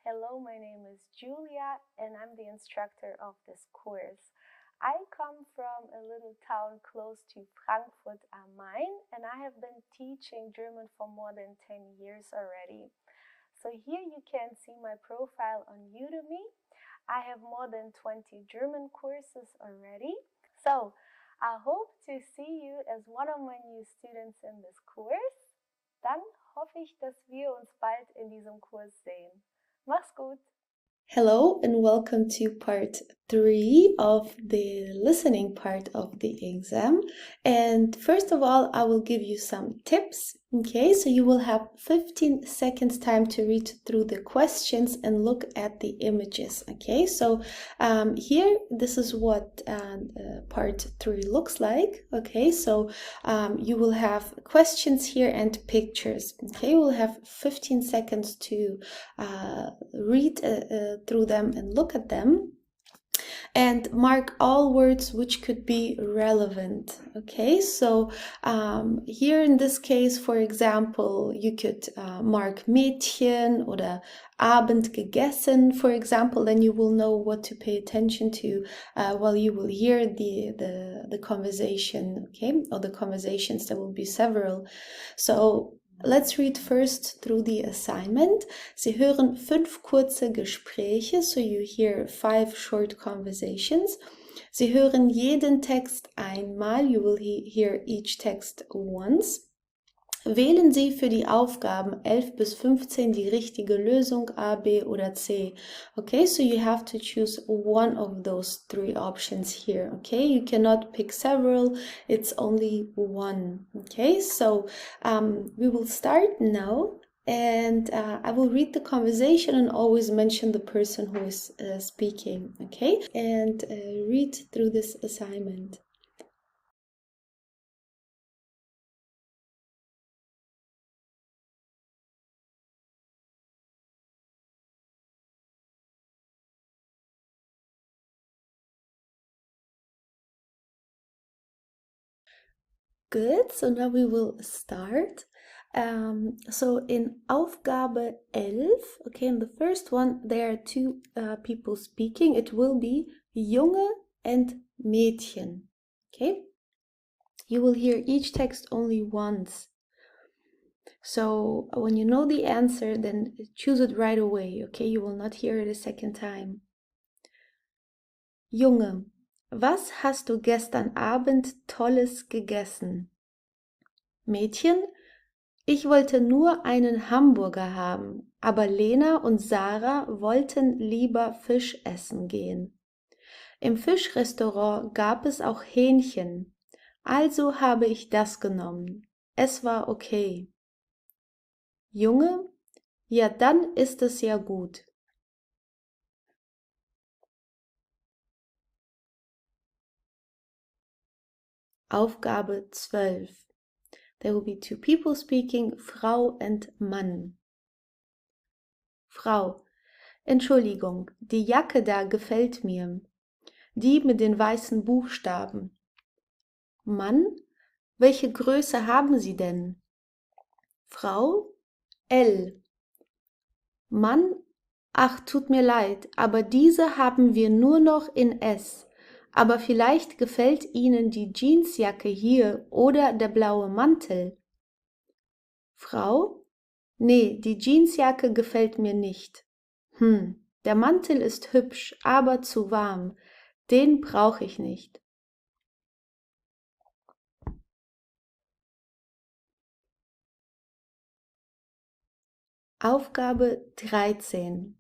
Hello, my name is Julia and I'm the instructor of this course. I come from a little town close to Frankfurt am Main and I have been teaching German for more than 10 years already. So here you can see my profile on Udemy. I have more than 20 German courses already. So I hope to see you as one of my new students in this course. Dann hoffe ich, dass wir uns bald in diesem Kurs sehen. Mach's gut! Hello and welcome to part 3 of the listening part of the exam. And first of all, I will give you some tips. Okay, so you will have 15 seconds time to read through the questions and look at the images. Okay, so here, this is what part 3 looks like. Okay, so you will have questions here and pictures. Okay, we'll have 15 seconds to read through them and look at them. And mark all words which could be relevant. Okay, so here in this case, for example, you could mark Mädchen oder Abend gegessen, for example, then you will know what to pay attention to while you will hear the conversation, okay, or the conversations. There will be several. So let's read first through the assignment. Sie hören 5 kurze Gespräche, so you hear 5 short conversations. Sie hören jeden Text einmal, you will hear each text once. Wählen Sie für die Aufgaben 11 bis 15 die richtige Lösung A, B oder C. Okay, so you have to choose one of those 3 options here. Okay, you cannot pick several, it's only one. Okay, so we will start now. And I will read the conversation and always mention the person who is speaking, okay? And read through this assignment. Good, so now we will start. So in Aufgabe 11, okay, in the first one, there are 2 people speaking. It will be Junge and Mädchen, okay? You will hear each text only once. So when you know the answer, then choose it right away, okay? You will not hear it a second time. Junge, was hast du gestern Abend Tolles gegessen? Mädchen, ich wollte nur einen Hamburger haben, aber Lena und Sarah wollten lieber Fisch essen gehen. Im Fischrestaurant gab es auch Hähnchen, also habe ich das genommen. Es war okay. Junge, ja, dann ist es ja gut. Aufgabe 12. There will be 2 people speaking, Frau and Mann. Frau, Entschuldigung, die Jacke da gefällt mir. Die mit den weißen Buchstaben. Mann, welche Größe haben Sie denn? Frau, L. Mann, ach, tut mir leid, aber diese haben wir nur noch in S. Aber vielleicht gefällt Ihnen die Jeansjacke hier oder der blaue Mantel. Frau, nee, die Jeansjacke gefällt mir nicht. Der Mantel ist hübsch, aber zu warm. Den brauche ich nicht. Aufgabe 13.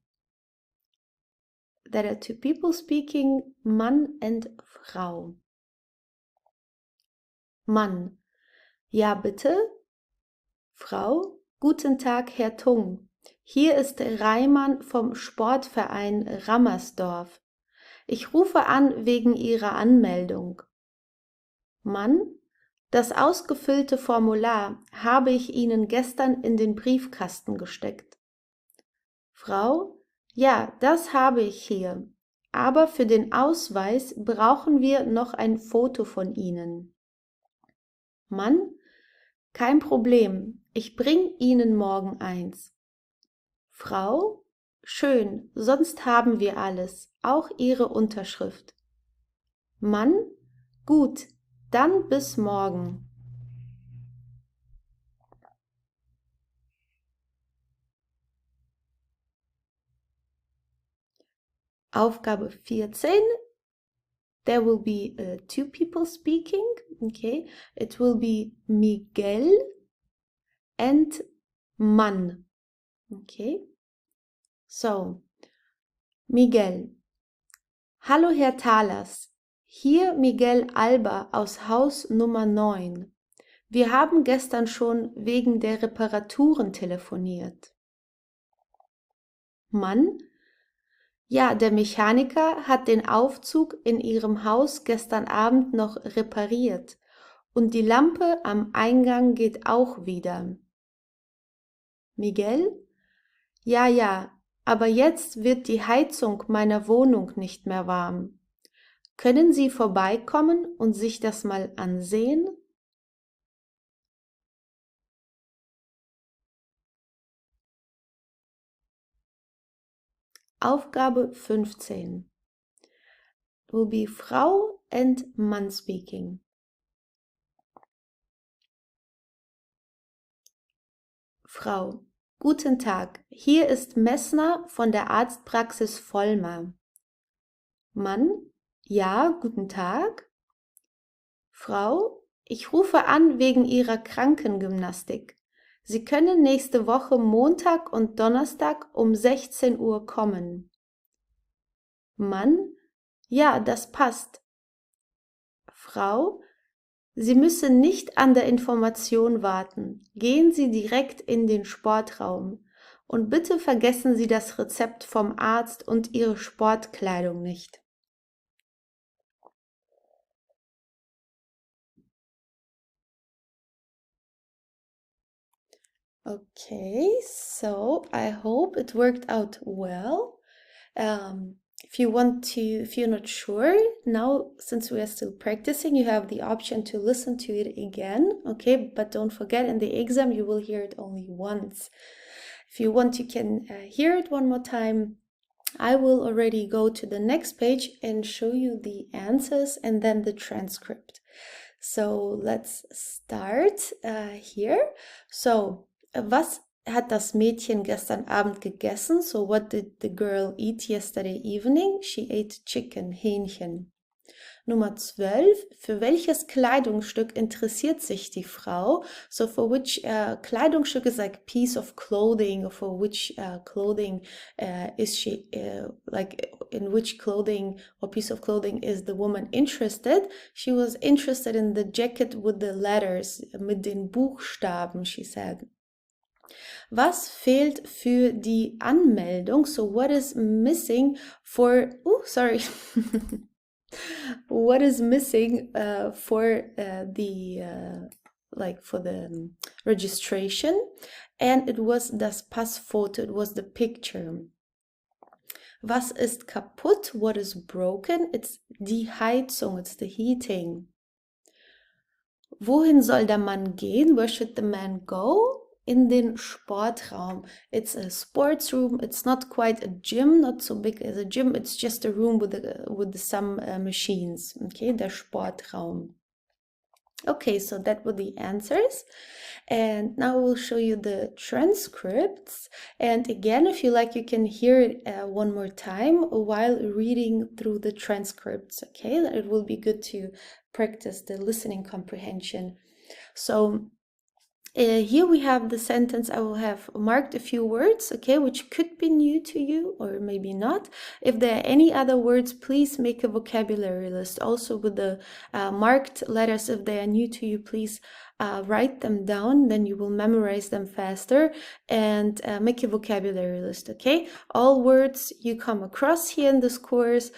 There are 2 people speaking, Mann and Frau. Mann. Ja, bitte? Frau. Guten Tag, Herr Tung. Hier ist Reimann vom Sportverein Rammersdorf. Ich rufe an wegen Ihrer Anmeldung. Mann. Das ausgefüllte Formular habe ich Ihnen gestern in den Briefkasten gesteckt. Frau. Ja, das habe ich hier. Aber für den Ausweis brauchen wir noch ein Foto von Ihnen. Mann, kein Problem. Ich bring Ihnen morgen eins. Frau, schön, sonst haben wir alles, auch Ihre Unterschrift. Mann, gut, dann bis morgen. Aufgabe 14. There will be two people speaking. Okay, it will be Miguel and Mann. Okay, so Miguel. Hallo Herr Thalers. Hier Miguel Alba aus Haus Nummer 9. Wir haben gestern schon wegen der Reparaturen telefoniert. Mann? Ja, der Mechaniker hat den Aufzug in Ihrem Haus gestern Abend noch repariert und die Lampe am Eingang geht auch wieder. Miguel? Ja, ja, aber jetzt wird die Heizung meiner Wohnung nicht mehr warm. Können Sie vorbeikommen und sich das mal ansehen? Aufgabe 15. Will be Frau and Mann speaking. Frau. Guten Tag, hier ist Messner von der Arztpraxis Vollmer. Mann. Ja, guten Tag. Frau. Ich rufe an wegen Ihrer Krankengymnastik. Sie können nächste Woche Montag und Donnerstag um 16 Uhr kommen. Mann. Ja, das passt. Frau. Sie müssen nicht an der Information warten. Gehen Sie direkt in den Sportraum. Und bitte vergessen Sie das Rezept vom Arzt und Ihre Sportkleidung nicht. Okay, so I hope it worked out well. If you're not sure, now since we are still practicing, you have the option to listen to it again, okay? But don't forget, in the exam, you will hear it only once. If you want, you can hear it one more time. I will already go to the next page and show you the answers and then the transcript. So let's start here. So, was hat das Mädchen gestern Abend gegessen? So what did the girl eat yesterday evening? She ate chicken, Hähnchen. Nummer 12. Für welches Kleidungsstück interessiert sich die Frau? So for which Kleidungsstück is like piece of clothing, or for which clothing is she, like in which clothing or piece of clothing is the woman interested? She was interested in the jacket with the letters, mit den Buchstaben, she said. Was fehlt für die Anmeldung? So what is missing for, what is missing for the registration? And it was das Passfoto, it was the picture. Was ist kaputt? What is broken? It's die Heizung, it's the heating. Wohin soll der Mann gehen? Where should the man go? In den Sportraum. It's a sports room. It's not quite a gym, not so big as a gym. It's just a room with some machines. Okay, der Sportraum. Okay, so that were the answers. And now we'll show you the transcripts. And again, if you like, you can hear it one more time while reading through the transcripts. Okay, it will be good to practice the listening comprehension. So here we have the sentence. I will have marked a few words, okay, which could be new to you or maybe not. If there are any other words, please make a vocabulary list. Also with the marked letters, if they are new to you, please write them down, then you will memorize them faster, and make a vocabulary list, okay? All words you come across here in this course,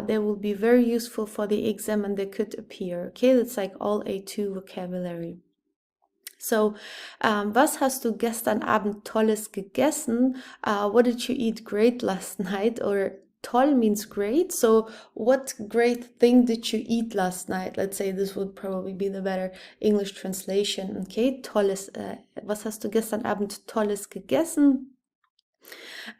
they will be very useful for the exam and they could appear, okay? It's like all A2 vocabulary. So, was hast du gestern Abend Tolles gegessen? What did you eat great last night? Or toll means great. So, what great thing did you eat last night? Let's say this would probably be the better English translation. Okay, Tolles. Was hast du gestern Abend Tolles gegessen?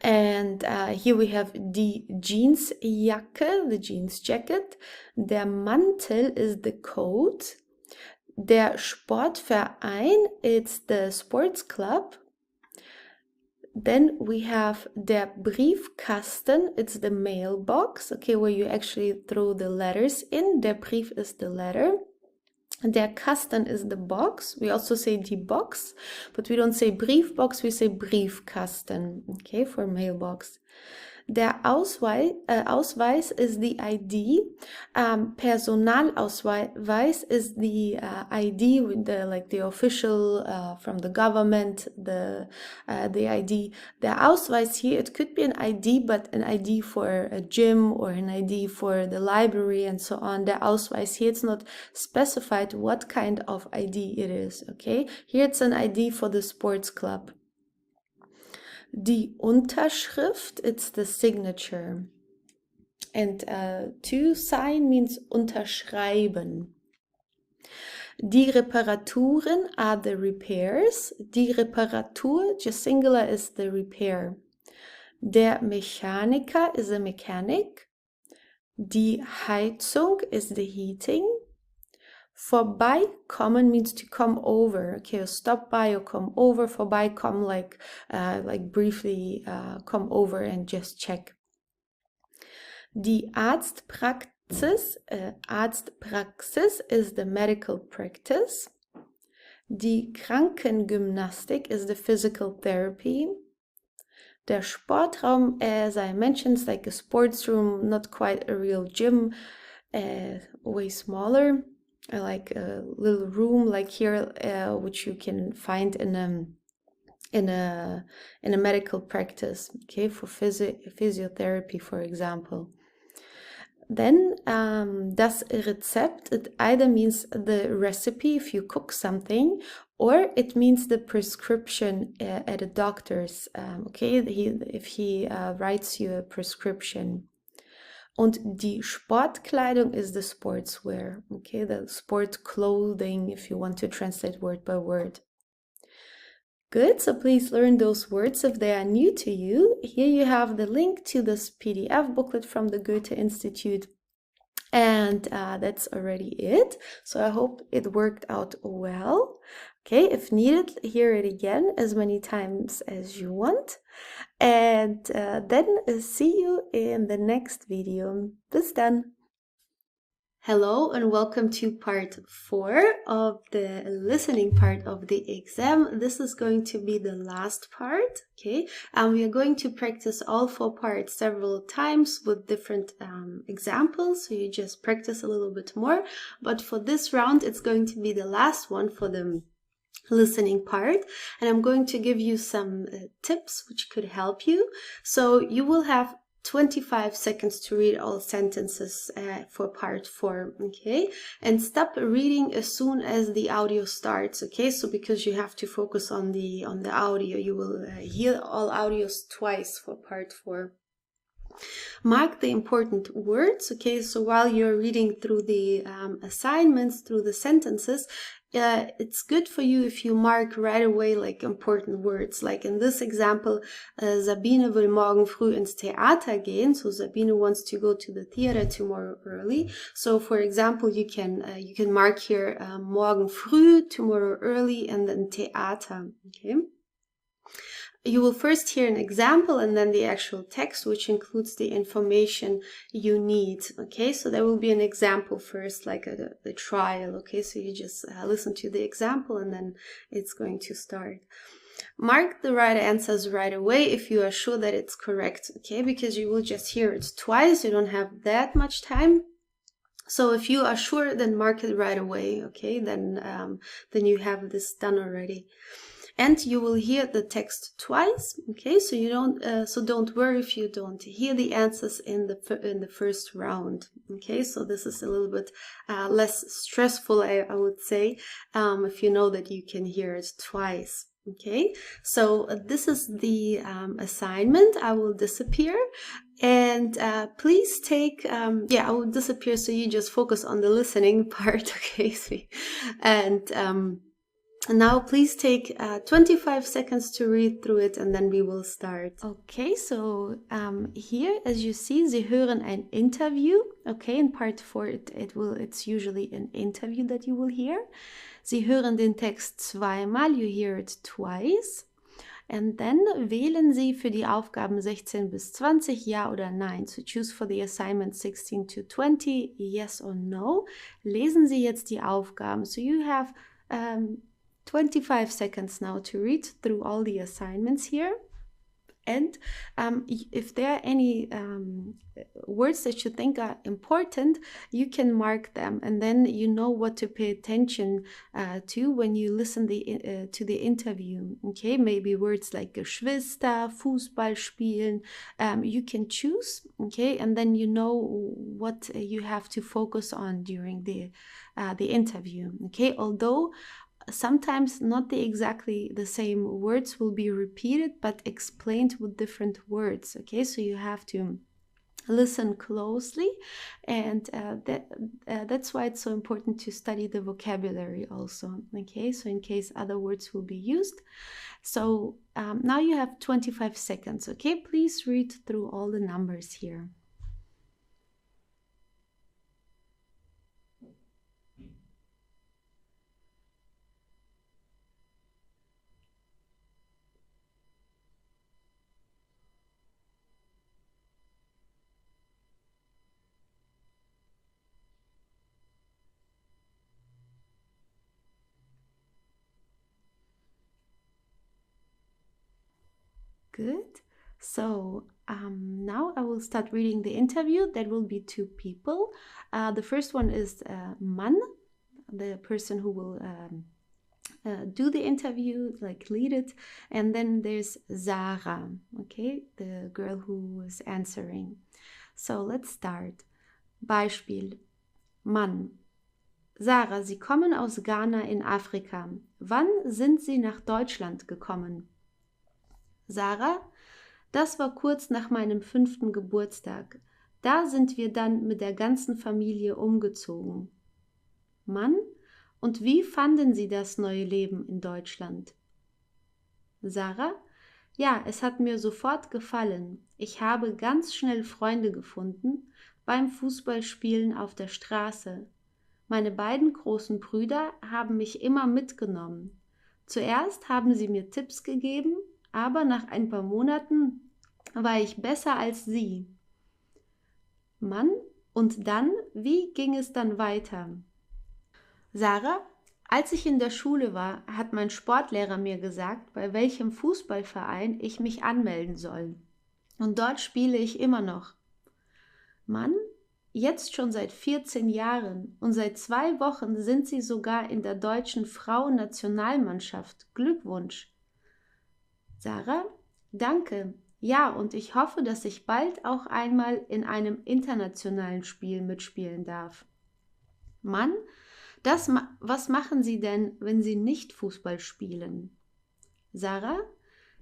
And here we have die Jeansjacke, the jeans jacket. Der Mantel is the coat. Der Sportverein, it's the sports club. Then we have der Briefkasten, it's the mailbox, okay, where you actually throw the letters in. Der Brief is the letter. Der Kasten is the box. We also say die Box, but we don't say Briefbox, we say Briefkasten, okay, for mailbox. Der Ausweis is the ID. Personalausweis is the ID, with the official from the government, the ID. Der Ausweis here, it could be an ID, but an ID for a gym or an ID for the library and so on. Der Ausweis here, it's not specified what kind of ID it is, okay? Here it's an ID for the sports club. Die Unterschrift, it's the signature. And to sign means unterschreiben. Die Reparaturen are the repairs. Die Reparatur, just singular, is the repair. Der Mechaniker is a mechanic. Die Heizung is the heating. Vorbeikommen means to come over. Okay, stop by or come over. Vorbeikommen, like briefly come over and just check. Die Arztpraxis, Arztpraxis is the medical practice. Die Krankengymnastik is the physical therapy. Der Sportraum, as I mentioned, is like a sports room, not quite a real gym, way smaller. Like a little room like here, which you can find in a medical practice, okay, for physiotherapy, for example. Then das Rezept, it either means the recipe if you cook something, or it means the prescription at a doctor's, okay, if he writes you a prescription. Und die Sportkleidung is the sportswear, okay, the sport clothing, if you want to translate word by word. Good, so please learn those words if they are new to you. Here you have the link to this PDF booklet from the Goethe Institute. And that's already it. So I hope it worked out well. Okay, if needed, hear it again as many times as you want. And then see you in the next video. Bis dann. Hello and welcome to part 4 of the listening part of the exam. This is going to be the last part, okay? And we are going to practice all 4 parts several times with different examples, so you just practice a little bit more. But for this round, it's going to be the last one for the listening part, and I'm going to give you some tips which could help you. So you will have 25 seconds to read all sentences for part 4, okay? And stop reading as soon as the audio starts, okay? So because you have to focus on the audio, you will hear all audios twice for part 4. Mark the important words, okay? So while you're reading through the assignments, through the sentences, it's good for you if you mark right away like important words. Like in this example, Sabine will morgen früh ins Theater gehen. So Sabine wants to go to the theater tomorrow early. So for example, you can mark here morgen früh, tomorrow early, and then Theater, okay? You will first hear an example and then the actual text, which includes the information you need, okay? So there will be an example first, like the trial, okay? So you just listen to the example and then it's going to start. Mark the right answers right away if you are sure that it's correct, okay? Because you will just hear it twice, you don't have that much time. So if you are sure, then mark it right away, okay? Then you have this done already. And you will hear the text twice, okay? So you don't worry if you don't hear the answers in the first round, okay? So this is a little bit less stressful, I would say, if you know that you can hear it twice, okay? So this is the assignment. I will disappear. And please take, I will disappear, so you just focus on the listening part, okay? And Now please take 25 seconds to read through it and then we will start. Okay, so here as you see, Sie hören ein Interview. Okay, in part 4 it's usually an interview that you will hear. Sie hören den Text zweimal, you hear it twice. And then wählen Sie für die Aufgaben 16 bis 20 Ja oder Nein. So choose for the assignment 16 to 20, yes or no. Lesen Sie jetzt die Aufgaben. So you have 25 seconds now to read through all the assignments here. And if there are any words that you think are important, you can mark them, and then you know what to pay attention to when you listen to the interview. Okay, maybe words like Geschwister, Fußball spielen. You can choose. Okay, and then you know what you have to focus on during the interview. Okay, although sometimes not exactly the same words will be repeated, but explained with different words. Okay, so you have to listen closely, and that's why it's so important to study the vocabulary also. Okay, so in case other words will be used. So now you have 25 seconds. Okay, please read through all the numbers here. Good. So now I will start reading the interview. There will be two people. The first one is Mann, the person who will do the interview, like lead it. And then there's Sarah, okay, the girl who is answering. So let's start. Beispiel. Mann. Sarah, Sie kommen aus Ghana in Afrika. Wann sind Sie nach Deutschland gekommen? Sarah, das war kurz nach meinem 5. Geburtstag. Da sind wir dann mit der ganzen Familie umgezogen. Mann, und wie fanden Sie das neue Leben in Deutschland? Sarah, ja, es hat mir sofort gefallen. Ich habe ganz schnell Freunde gefunden beim Fußballspielen auf der Straße. Meine beiden großen Brüder haben mich immer mitgenommen. Zuerst haben sie mir Tipps gegeben, aber nach ein paar Monaten war ich besser als sie. Mann, und dann, wie ging es dann weiter? Sarah, als ich in der Schule war, hat mein Sportlehrer mir gesagt, bei welchem Fußballverein ich mich anmelden soll. Und dort spiele ich immer noch. Mann, jetzt schon seit 14 Jahren und seit 2 Wochen sind Sie sogar in der deutschen Frauennationalmannschaft. Glückwunsch! Sarah, danke. Ja, und ich hoffe, dass ich bald auch einmal in einem internationalen Spiel mitspielen darf. Mann, was machen Sie denn, wenn Sie nicht Fußball spielen? Sarah,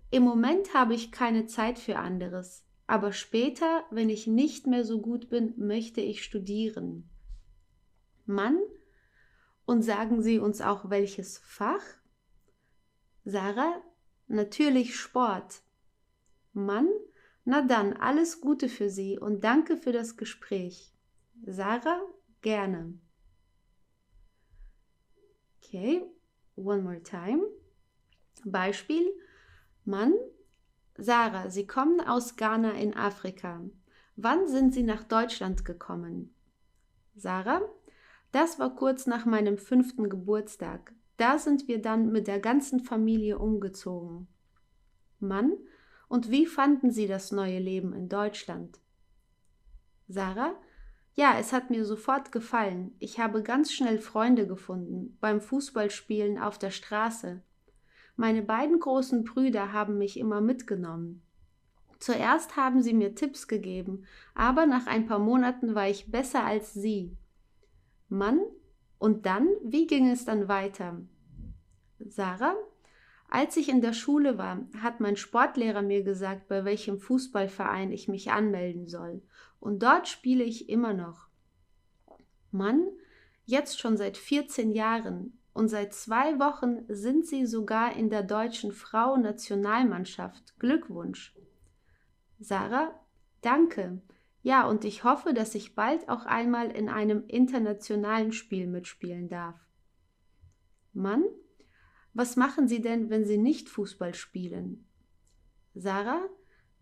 im Moment habe ich keine Zeit für anderes, aber später, wenn ich nicht mehr so gut bin, möchte ich studieren. Mann, und sagen Sie uns auch welches Fach? Sarah, natürlich Sport. Mann, na dann, alles Gute für Sie und danke für das Gespräch. Sarah, gerne. Okay, one more time. Beispiel. Mann, Sarah, Sie kommen aus Ghana in Afrika. Wann sind Sie nach Deutschland gekommen? Sarah, das war kurz nach meinem 5. Geburtstag. Da sind wir dann mit der ganzen Familie umgezogen. Mann, und wie fanden Sie das neue Leben in Deutschland? Sarah, ja, es hat mir sofort gefallen. Ich habe ganz schnell Freunde gefunden beim Fußballspielen auf der Straße. Meine beiden großen Brüder haben mich immer mitgenommen. Zuerst haben sie mir Tipps gegeben, aber nach ein paar Monaten war ich besser als sie. Mann, und dann, wie ging es dann weiter? Sarah, als ich in der Schule war, hat mein Sportlehrer mir gesagt, bei welchem Fußballverein ich mich anmelden soll. Und dort spiele ich immer noch. Mann, jetzt schon seit 14 Jahren und seit 2 Wochen sind Sie sogar in der deutschen Frauennationalmannschaft. Glückwunsch. Sarah: Danke. Ja, und ich hoffe, dass ich bald auch einmal in einem internationalen Spiel mitspielen darf. Mann: Was machen Sie denn, wenn Sie nicht Fußball spielen? Sarah: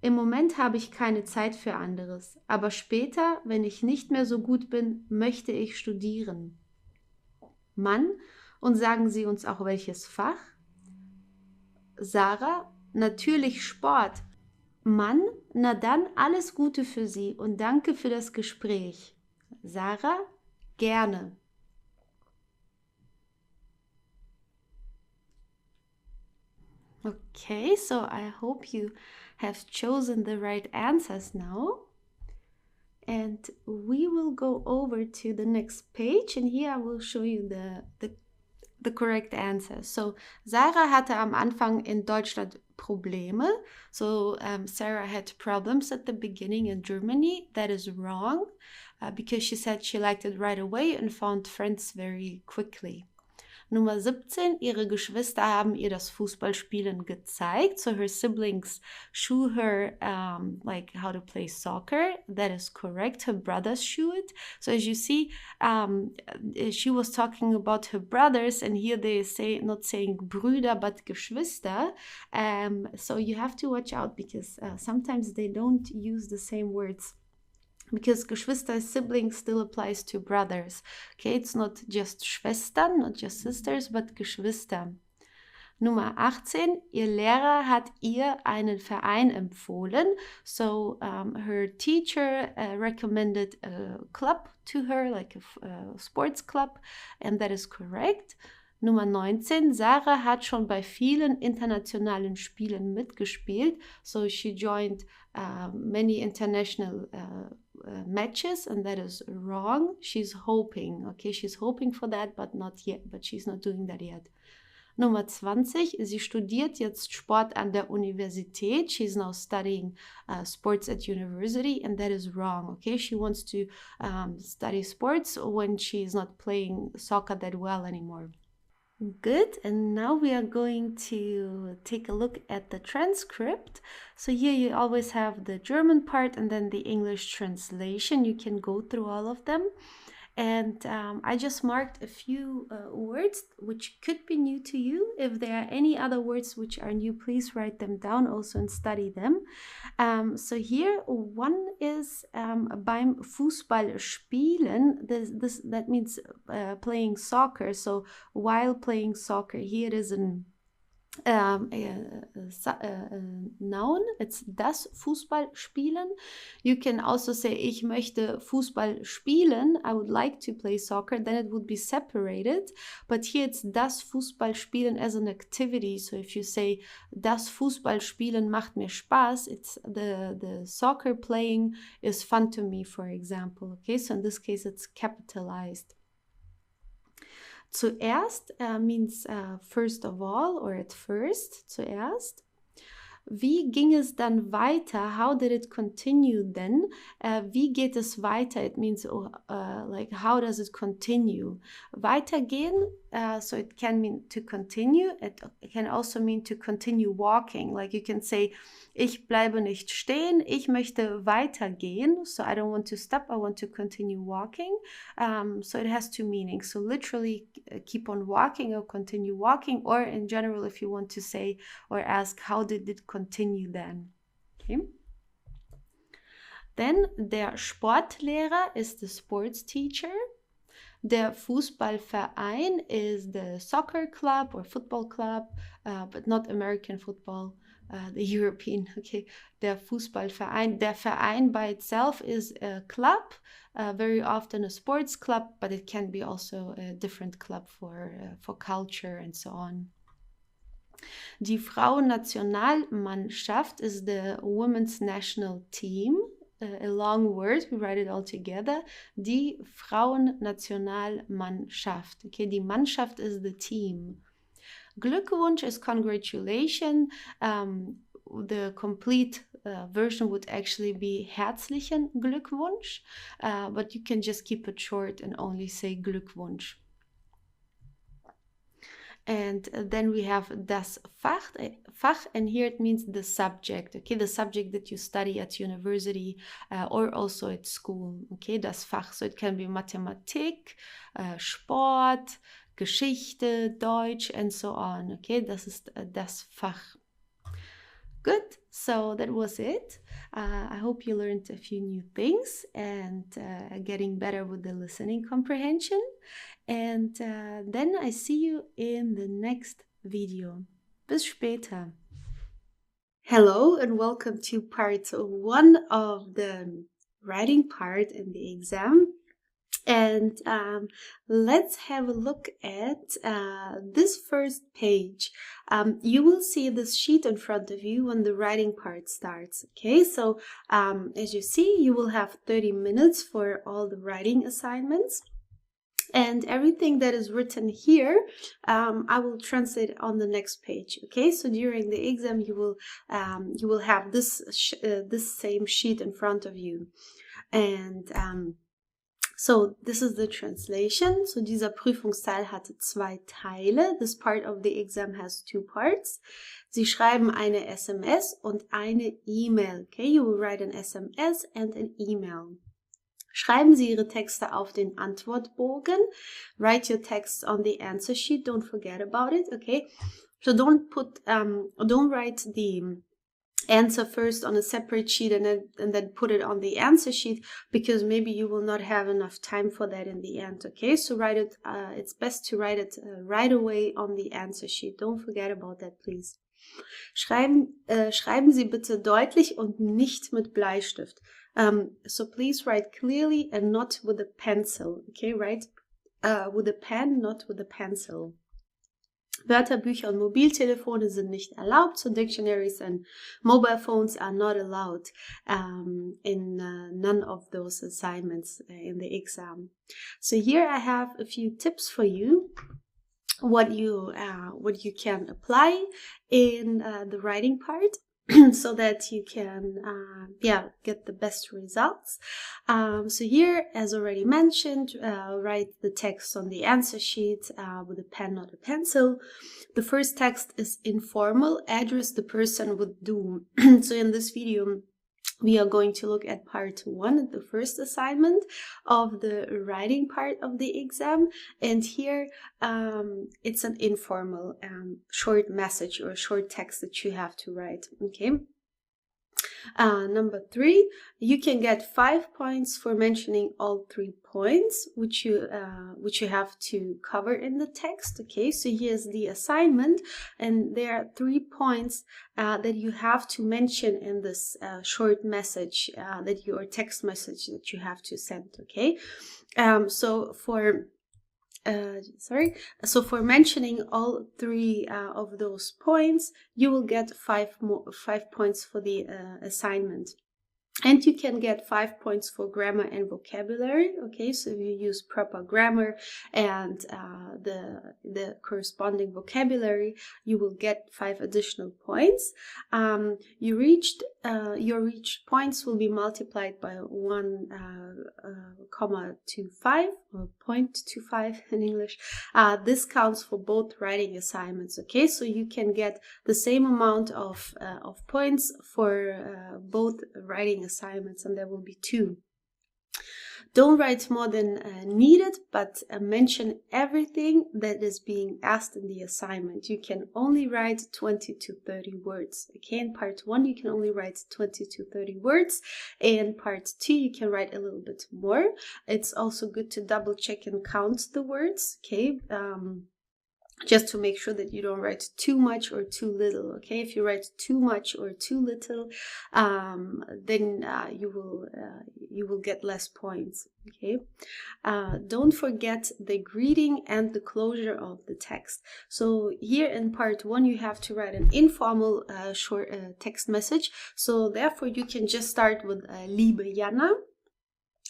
Im Moment habe ich keine Zeit für anderes, aber später, wenn ich nicht mehr so gut bin, möchte ich studieren. Mann: Und sagen Sie uns auch welches Fach? Sarah: Natürlich Sport. Mann: Na dann alles Gute für Sie und danke für das Gespräch. Sarah: Gerne. Okay, so I hope you have chosen the right answers now. And we will go over to the next page, and here I will show you the correct answer. So Sarah hatte am Anfang in Deutschland Probleme. So Sarah had problems at the beginning in Germany. That is wrong because she said she liked it right away and found friends very quickly. Nummer 17, ihre Geschwister haben ihr das Fußballspielen gezeigt. So her siblings show her like how to play soccer. That is correct. Her brothers show it. So as you see, she was talking about her brothers, and here they say not saying Brüder but Geschwister. So you have to watch out because sometimes they don't use the same words. Because Geschwister, siblings, still applies to brothers. Okay, it's not just Schwestern, not just sisters, but Geschwister. Nummer 18, ihr Lehrer hat ihr einen Verein empfohlen. So her teacher recommended a club to her, like a sports club, and that is correct. Nummer 19, Sarah hat schon bei vielen internationalen Spielen mitgespielt. So she joined many international matches, and that is wrong. She's hoping, okay, she's hoping for that, but not yet, but she's not doing that yet. Nummer 20, sie studiert jetzt Sport an der Universität. She's now studying sports at university, and that is wrong, okay? She wants to study sports when she's not playing soccer that well anymore. Good, and now we are going to take a look at the transcript. So here you always have the German part and then the English translation. You can go through all of them. And I just marked a few words which could be new to you. If there are any other words which are new, please write them down also and study them. So here one is beim Fußball spielen. That means playing soccer. So while playing soccer, here is an noun, it's das Fußball spielen. You can also say ich möchte Fußball spielen, I would like to play soccer, then it would be separated, but here it's das Fußball spielen as an activity. So if you say das Fußball spielen macht mir Spaß, it's the soccer playing is fun to me, for example. Okay, so in this case it's capitalized. Zuerst means first of all or at first, zuerst. Wie ging es dann weiter? How did it continue then? Wie geht es weiter? It means like how does it continue? Weitergehen, so it can mean to continue. It can also mean to continue walking. Like you can say, ich bleibe nicht stehen, ich möchte weitergehen. So I don't want to stop, I want to continue walking. So it has two meanings. So literally keep on walking or continue walking, or in general if you want to say or ask how did it continue then. Okay. Then der Sportlehrer is the sports teacher. Der Fußballverein is the soccer club or football club, but not American football, the European. Okay, der Fußballverein. Der Verein by itself is a club, very often a sports club, but it can be also a different club for culture and so on. Die Frauennationalmannschaft is the women's national team. A long word, we write it all together. Die Frauennationalmannschaft. Okay, die Mannschaft is the team. Glückwunsch is congratulation. The complete version would actually be herzlichen Glückwunsch, but you can just keep it short and only say Glückwunsch. And then we have das Fach, and here it means the subject, okay, the subject that you study at university or also at school, okay, das Fach. So it can be Mathematik, Sport, Geschichte, Deutsch, and so on, okay, das ist das Fach. Good, so that was it. I hope you learned a few new things and getting better with the listening comprehension. And then I see you in the next video. Bis später. Hello and welcome to part 1 of the writing part in the exam. And let's have a look at this first page. You will see this sheet in front of you when the writing part starts. Okay, so as you see, you will have 30 minutes for all the writing assignments. And everything that is written here, I will translate on the next page. Okay, so during the exam, you will have this same sheet in front of you, and so this is the translation. So dieser Prüfungsteil hatte 2 Teile. This part of the exam has 2 parts. Sie schreiben eine SMS und eine E-Mail. Okay, you will write an SMS and an email. Schreiben Sie Ihre Texte auf den Antwortbogen. Write your texts on the answer sheet. Don't forget about it. Okay, so don't write the answer first on a separate sheet and then put it on the answer sheet, because maybe you will not have enough time for that in the end. Okay, so write it. It's best to write it right away on the answer sheet. Don't forget about that, please. Schreiben Sie bitte deutlich und nicht mit Bleistift. So please write clearly and not with a pencil. Okay, write with a pen, not with a pencil. Wörterbücher und Mobiltelefone sind nicht erlaubt, so dictionaries and mobile phones are not allowed in none of those assignments in the exam. So here I have a few tips for you, what you can apply in the writing part. So that you can get the best results. So here, as already mentioned, write the text on the answer sheet with a pen, not a pencil. The first text is informal. Address the person with du. So in this video, we are going to look at part 1, the first assignment of the writing part of the exam. And here it's an informal short message or short text that you have to write. Okay. Number 3, you can get 5 points for mentioning all 3 points which you have to cover in the text. Okay, so here's the assignment, and there are 3 points that you have to mention in this short message or text message that you have to send. Okay, so for mentioning all 3 of those points, you will get 5 points for the assignment. And you can get 5 points for grammar and vocabulary. Okay, so if you use proper grammar and the corresponding vocabulary, you will get 5 additional points. Your reached points will be multiplied by 1,25 or 0.25 in English. This counts for both writing assignments. Okay, so you can get the same amount of points for both writing assignments, and there will be 2. Don't write more than needed, but mention everything that is being asked in the assignment. You can only write 20 to 30 words. Okay, in part 1 you can only write 20 to 30 words. In part 2 you can write a little bit more. It's also good to double check and count the words. Okay, just to make sure that you don't write too much or too little. Okay, if you write too much or too little, then you will get less points. Okay, don't forget the greeting and the closure of the text. So here in part 1 you have to write an informal short text message. So therefore you can just start with liebe Jana,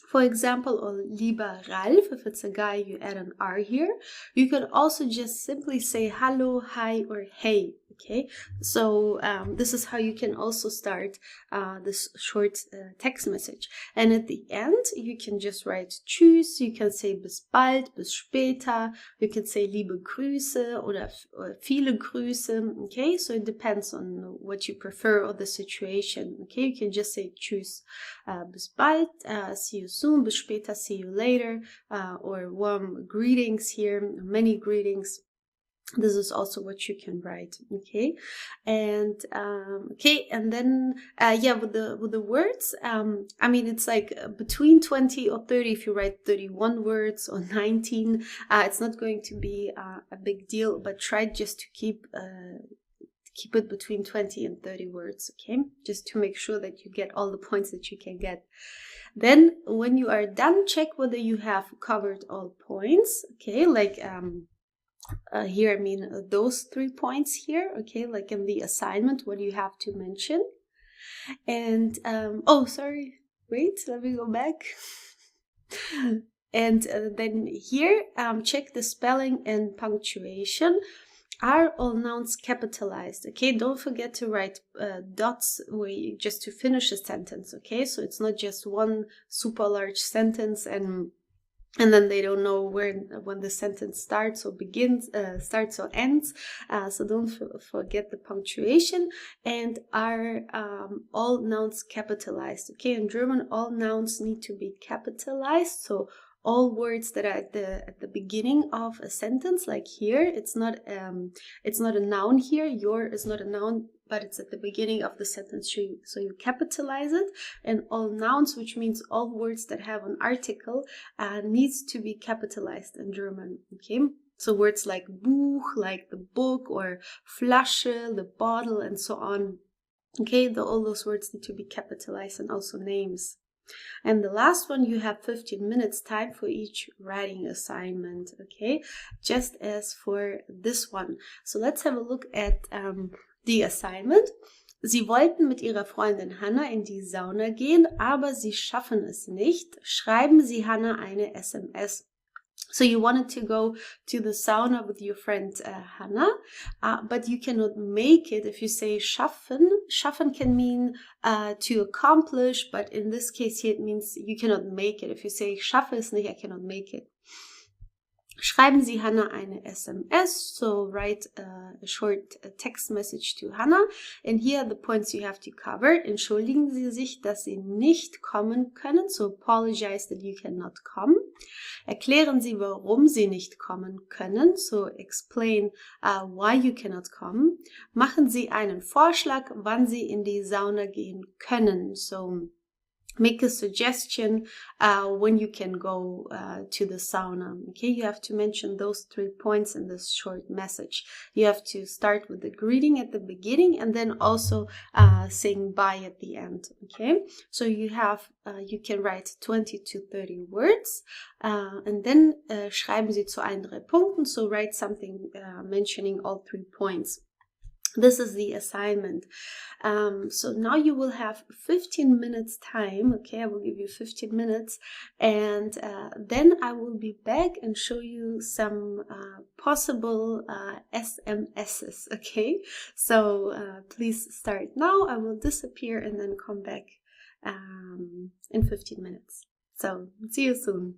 for example, or lieber Ralf. If it's a guy, you add an R here. You can also just simply say hello, hi, or hey. Okay, so this is how you can also start this short text message. And at the end, you can just write tschüss, you can say bis bald, bis später, you can say liebe Grüße oder viele Grüße. Okay, so it depends on what you prefer or the situation. Okay, you can just say tschüss, bis bald, see you soon, bis später, see you later, or warm greetings here, many greetings. This is also what you can write. Okay, and okay, and then yeah, with the words, I mean, it's like between 20 or 30. If you write 31 words or 19, it's not going to be a big deal, but try just to keep it between 20 and 30 words, okay? Just to make sure that you get all the points that you can get. Then when you are done, check whether you have covered all points, okay? Like here, I mean, those 3 points here, okay? Like in the assignment, what you have to mention. And, oh, sorry, wait, let me go back. And then here, check the spelling and punctuation. Are all nouns capitalized? Okay, don't forget to write dots just to finish a sentence. Okay, so it's not just one super large sentence and then they don't know when the sentence starts or begins, starts or ends. So don't forget the punctuation. And are all nouns capitalized? Okay, in German, all nouns need to be capitalized. So all words that are at the beginning of a sentence, like here, it's not a noun here. Your is not a noun, but it's at the beginning of the sentence, so you capitalize it. And all nouns, which means all words that have an article, needs to be capitalized in German. Okay, so words like Buch, like the book, or Flasche, the bottle, and so on. Okay, all those words need to be capitalized, and also names. And the last one, you have 15 minutes time for each writing assignment, okay? Just as for this one. So let's have a look at the assignment. Sie wollten mit ihrer Freundin Hannah in die Sauna gehen, aber sie schaffen es nicht. Schreiben Sie Hannah eine SMS. So you wanted to go to the sauna with your friend Hannah, but you cannot make it. If you say schaffen, schaffen can mean to accomplish, but in this case here it means you cannot make it. If you say ich schaffe es nicht, I cannot make it. Schreiben Sie Hannah eine SMS, so write a short text message to Hannah. And here are the points you have to cover. Entschuldigen Sie sich, dass Sie nicht kommen können, so apologize that you cannot come. Erklären Sie, warum Sie nicht kommen können, so explain why you cannot come. Machen Sie einen Vorschlag, wann Sie in die Sauna gehen können, so make a suggestion when you can go to the sauna. Okay, you have to mention those 3 points in this short message. You have to start with the greeting at the beginning and then also saying bye at the end. Okay, so you can write 20 to 30 words and then schreiben Sie zu allen 3 Punkten. So write something mentioning all 3 points. This is the assignment. So now you will have 15 minutes time. Okay, I will give you 15 minutes and then I will be back and show you some possible SMSs. Okay, so please start now. I will disappear and then come back in 15 minutes. So see you soon.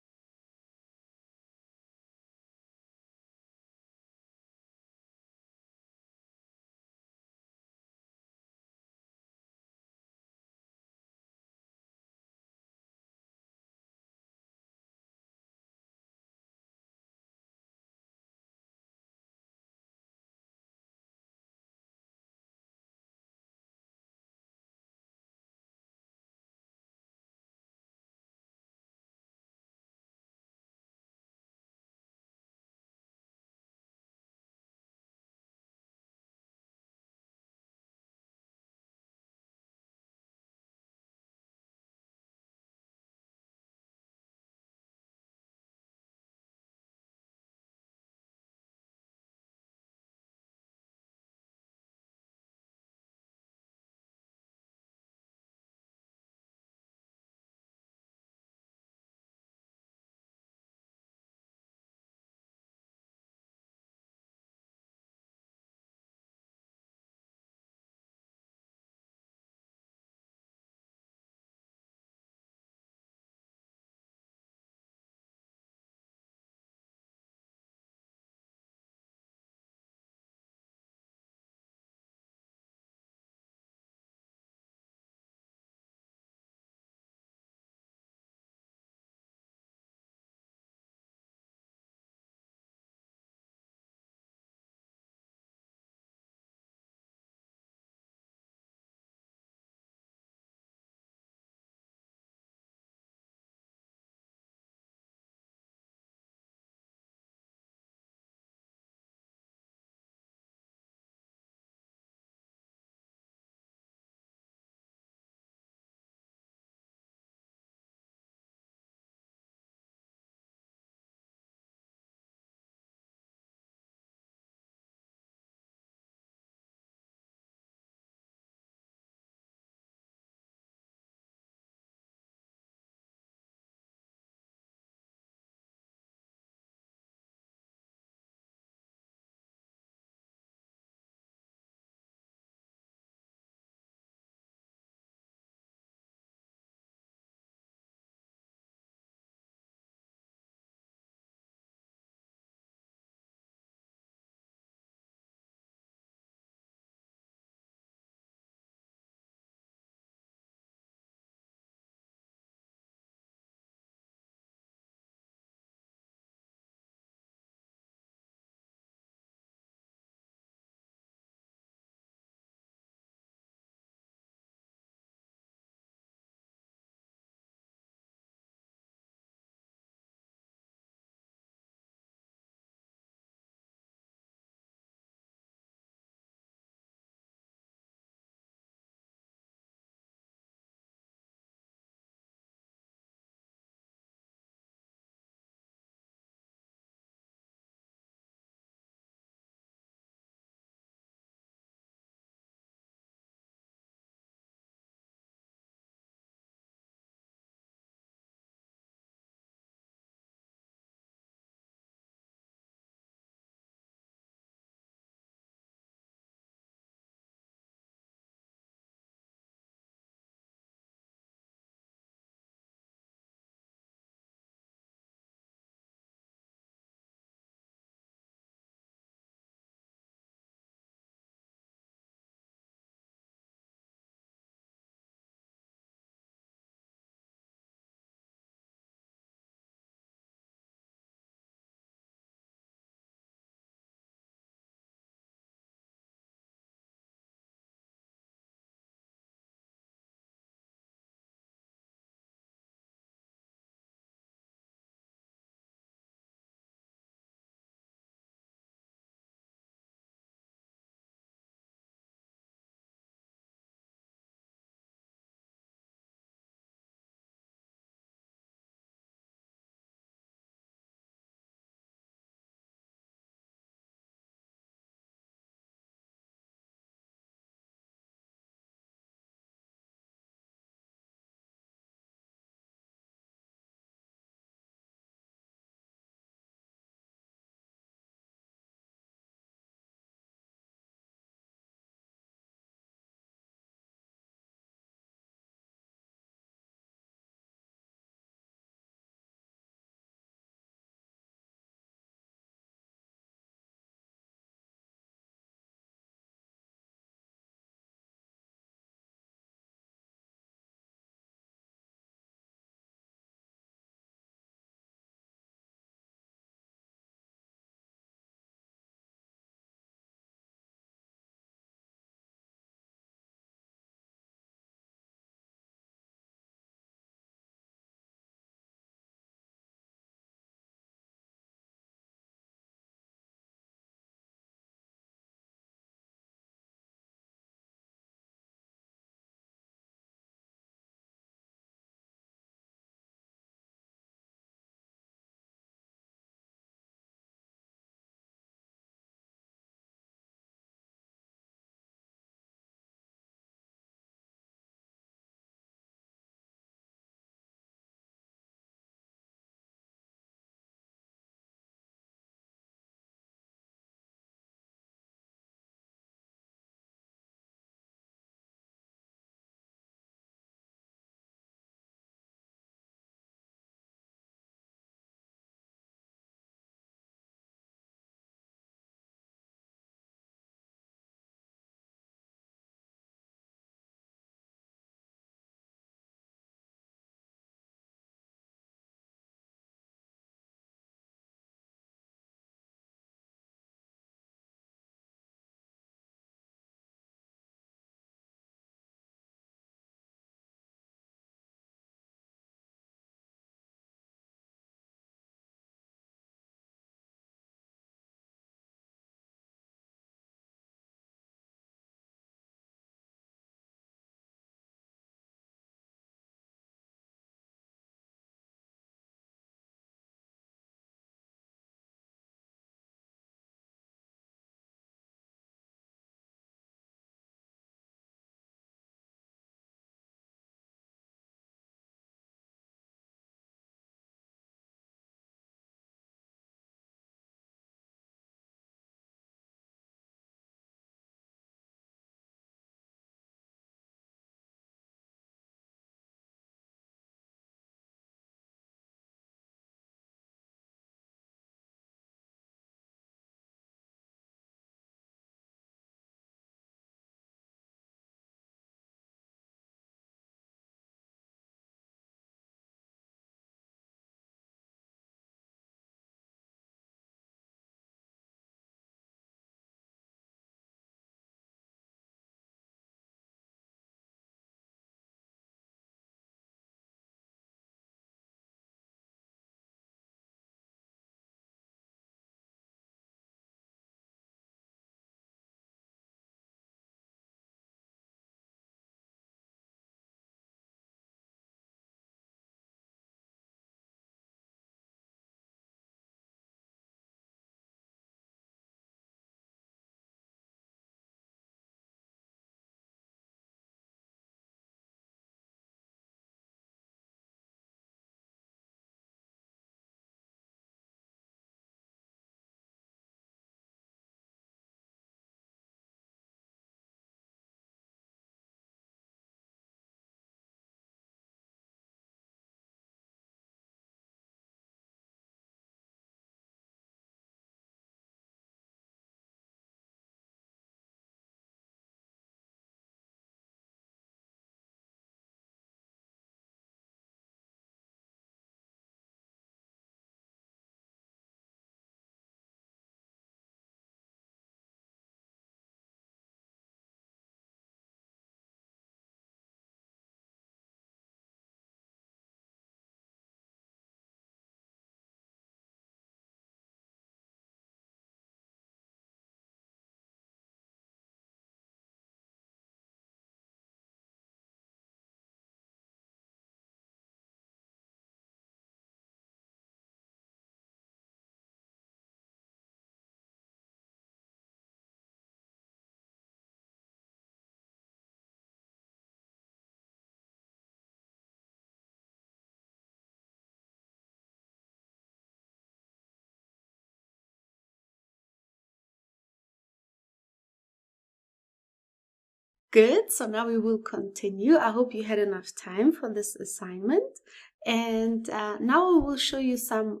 Good, so now we will continue. I hope you had enough time for this assignment. And now I will show you some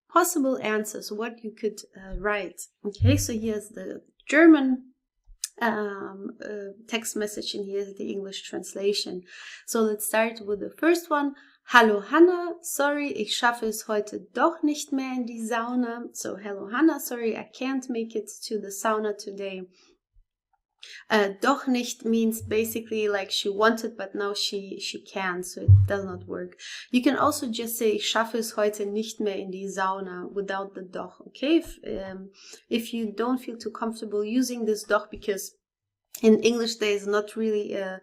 possible answers, what you could write. Okay, so here's the German text message and here's the English translation. So let's start with the first one. Hallo Hannah, sorry, ich schaffe es heute doch nicht mehr in die Sauna. So hello Hannah, sorry, I can't make it to the sauna today. Doch nicht means basically like she wanted, but now she can't, so it does not work. You can also just say, ich schaffe es heute nicht mehr in die Sauna without the doch, okay? If you don't feel too comfortable using this doch, because in English there is not really a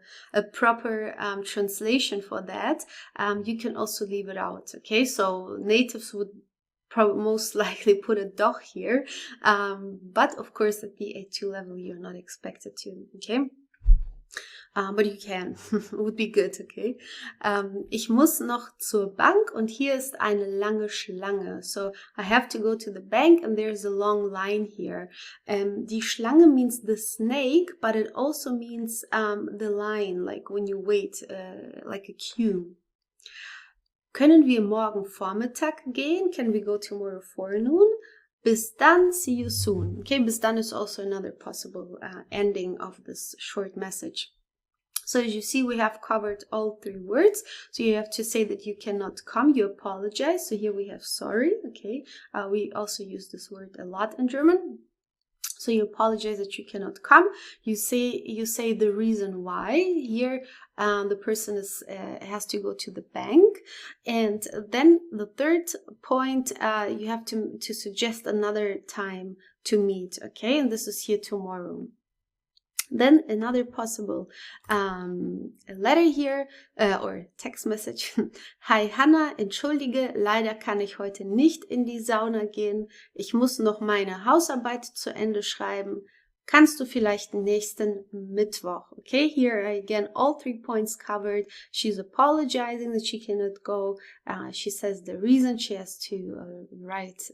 proper translation for that, you can also leave it out, okay? So natives would most likely put a doch here, but of course at the A2 level you're not expected to, okay? But you can, would be good, okay? Ich muss noch zur Bank und hier ist eine lange Schlange. So I have to go to the bank and there's a long line here. Die Schlange means the snake, but it also means the line, like when you wait, like a queue. Können wir morgen Vormittag gehen? Can we go tomorrow forenoon? Bis dann, see you soon. Okay, bis dann is also another possible ending of this short message. So as you see, we have covered all three words. So you have to say that you cannot come, you apologize. So here we have sorry, okay. We also use this word a lot in German. So you apologize that you cannot come. You say the reason why. Here the person has to go to the bank. And then the third point, you have to suggest another time to meet, okay? And this is here tomorrow. Then another possible letter here or text message. Hi Hannah, entschuldige, leider kann ich heute nicht in die Sauna gehen. Ich muss noch meine Hausarbeit zu Ende schreiben. Kannst du vielleicht nächsten Mittwoch? Okay, here again, all 3 points covered. She's apologizing that she cannot go. She says the reason she has to write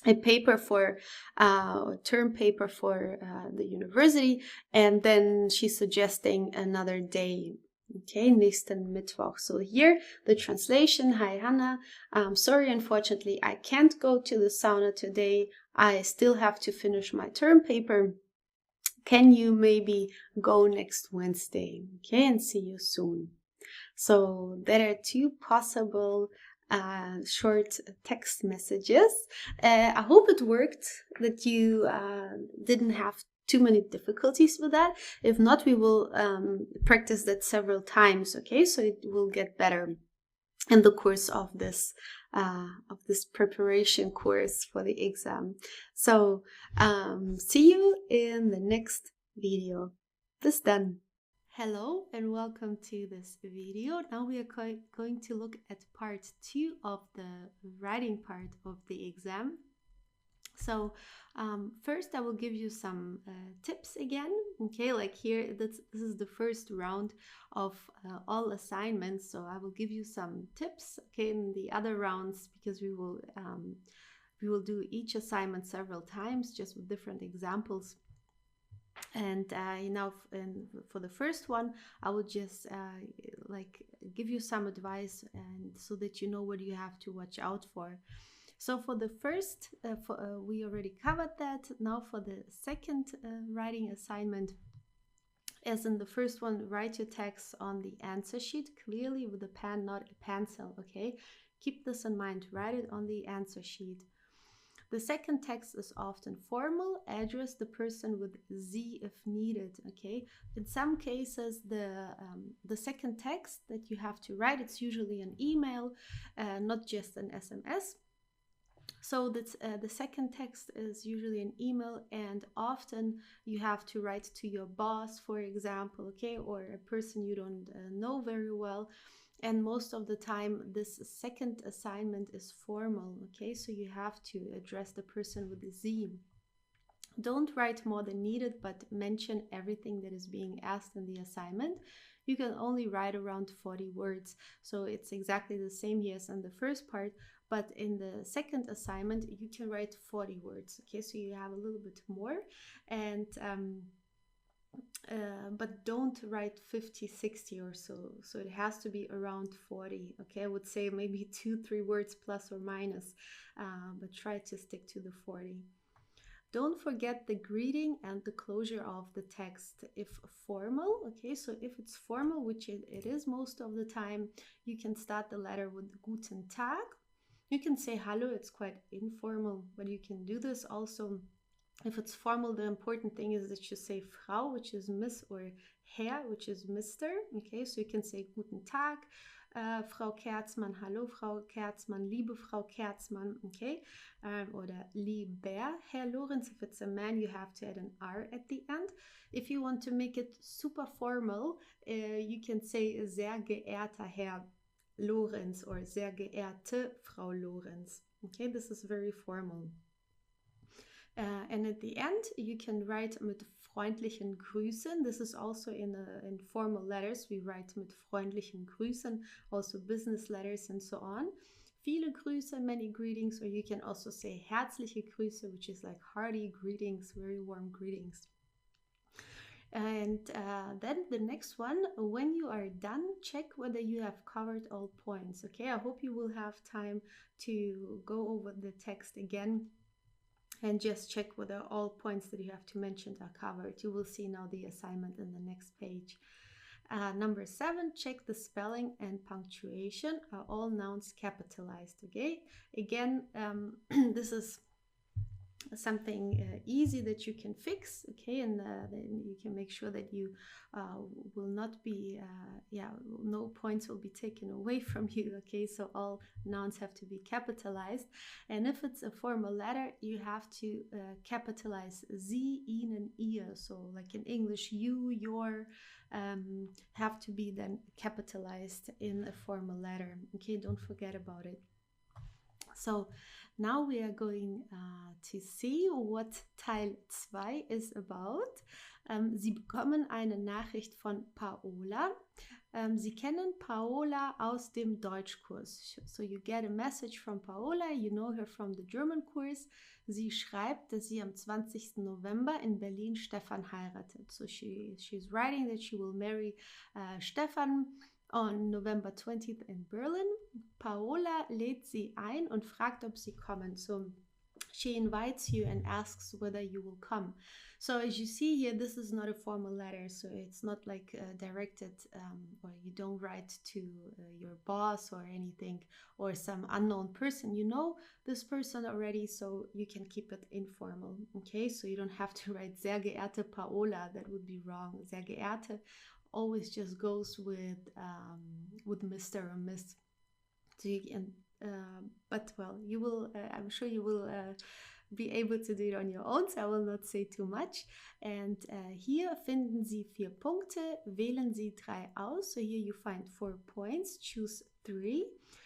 a paper for a term paper for the university, and then she's suggesting another day. Okay, nächsten Mittwoch. So here the translation. Hi Hannah, sorry, unfortunately I can't go to the sauna today. I still have to finish my term paper. Can you maybe go next Wednesday? Okay, and see you soon. So there are 2 possible short text messages. I hope it worked, that you didn't have too many difficulties with that. If not, we will practice that several times, okay? So it will get better in the course of this preparation course for the exam. So see you in the next video. Bis dann. Hello and welcome to this video. Now we are going to look at part 2 of the writing part of the exam. So first I will give you some tips again, okay, like here this is the first round of all assignments, so I will give you some tips, okay, in the other rounds, because we will do each assignment several times just with different examples. And for the first one, I will just like give you some advice, and so that you know what you have to watch out for. So for the first, we already covered that. Now for the second writing assignment, as in the first one, write your text on the answer sheet clearly with a pen, not a pencil, okay? Keep this in mind, write it on the answer sheet. The second text is often formal. Address the person with Sie if needed, okay? In some cases, the second text that you have to write, it's usually an email, not just an SMS. So that's, the second text is usually an email, and often you have to write to your boss, for example, okay, or a person you don't know very well. And most of the time, this second assignment is formal, okay? So you have to address the person with the Sie. Don't write more than needed, but mention everything that is being asked in the assignment. You can only write around 40 words. So it's exactly the same here as in the first part, but in the second assignment, you can write 40 words, okay? So you have a little bit more. And but don't write 50, 60 or so. So it has to be around 40. Okay, I would say maybe 2, 3 words plus or minus, but try to stick to the 40. Don't forget the greeting and the closure of the text if formal. Okay, so if it's formal, which it is most of the time, you can start the letter with Guten Tag. You can say hello, it's quite informal, but you can do this also. If it's formal, the important thing is that you say Frau, which is Miss, or Herr, which is Mr. Okay, so you can say Guten Tag, Frau Kerzmann, hallo Frau Kerzmann, liebe Frau Kerzmann, okay, or lieber Herr Lorenz. If it's a man, you have to add an R at the end. If you want to make it super formal, you can say sehr geehrter Herr Lorenz or sehr geehrte Frau Lorenz. Okay, this is very formal. And at the end, you can write mit freundlichen Grüßen. This is also in formal letters. We write mit freundlichen Grüßen, also business letters and so on. Viele Grüße, many greetings, or you can also say herzliche Grüße, which is like hearty greetings, very warm greetings. And then the next one, when you are done, check whether you have covered all points. Okay, I hope you will have time to go over the text again and just check whether all points that you have to mention are covered. You will see now the assignment in the next page. Number 7, check the spelling and punctuation. Are all nouns capitalized? Okay, again, this is something easy that you can fix, okay, and then you can make sure that you will not be no points will be taken away from you, okay. So all nouns have to be capitalized, and if it's a formal letter, you have to capitalize sie, ihnen, ihr. So like in English, you, your have to be then capitalized in a formal letter, okay. Don't forget about it. So now we are going to see what Teil 2 is about. Sie bekommen eine Nachricht von Paola. Sie kennen Paola aus dem Deutschkurs. So you get a message from Paola, you know her from the German course. Sie schreibt, dass sie am 20. November in Berlin Stefan heiratet. So she's writing that she will marry Stefan on November 20th in Berlin. Paola lädt sie ein und fragt, ob sie kommen. So she invites you and asks whether you will come. So as you see here, this is not a formal letter, so it's not like directed or you don't write to your boss or anything, or some unknown person. You know this person already, so you can keep it informal, okay? So you don't have to write sehr geehrte Paola, that would be wrong. Sehr geehrte always just goes with Mr. or Miss. So you can, but well, you will. I'm sure you will be able to do it on your own. So I will not say too much. And hier finden Sie 4 Punkte. Wählen Sie 3 aus. So here you find 4 points. Choose 3.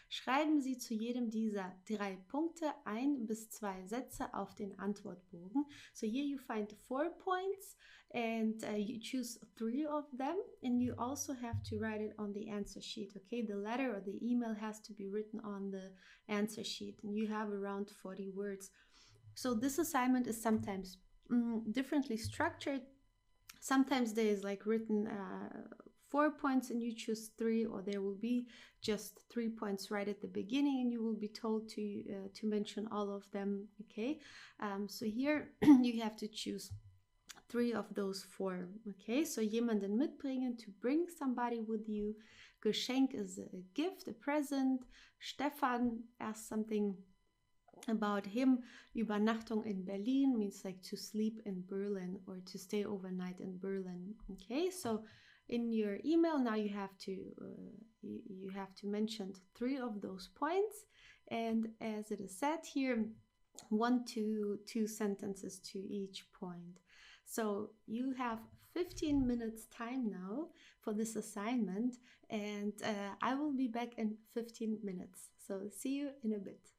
Schreiben Sie zu jedem dieser 3 Punkte 1 bis 2 Sätze auf den Antwortbogen. So here you find 4 points and you choose 3 of them, and you also have to write it on the answer sheet, okay? The letter or the email has to be written on the answer sheet, and you have around 40 words. So this assignment is sometimes differently structured. Sometimes there is like written 4 points and you choose 3, or there will be just 3 points right at the beginning and you will be told to mention all of them, okay? So here you have to choose 3 of those 4, okay? So jemanden mitbringen, to bring somebody with you. Geschenk is a gift, a present. Stefan, ask something about him. Übernachtung in Berlin means like to sleep in Berlin or to stay overnight in Berlin, okay? So in your email now you have to mention 3 of those points, and as it is said here, 1 to 2 sentences to each point. So you have 15 minutes time now for this assignment, and I will be back in 15 minutes. So see you in a bit.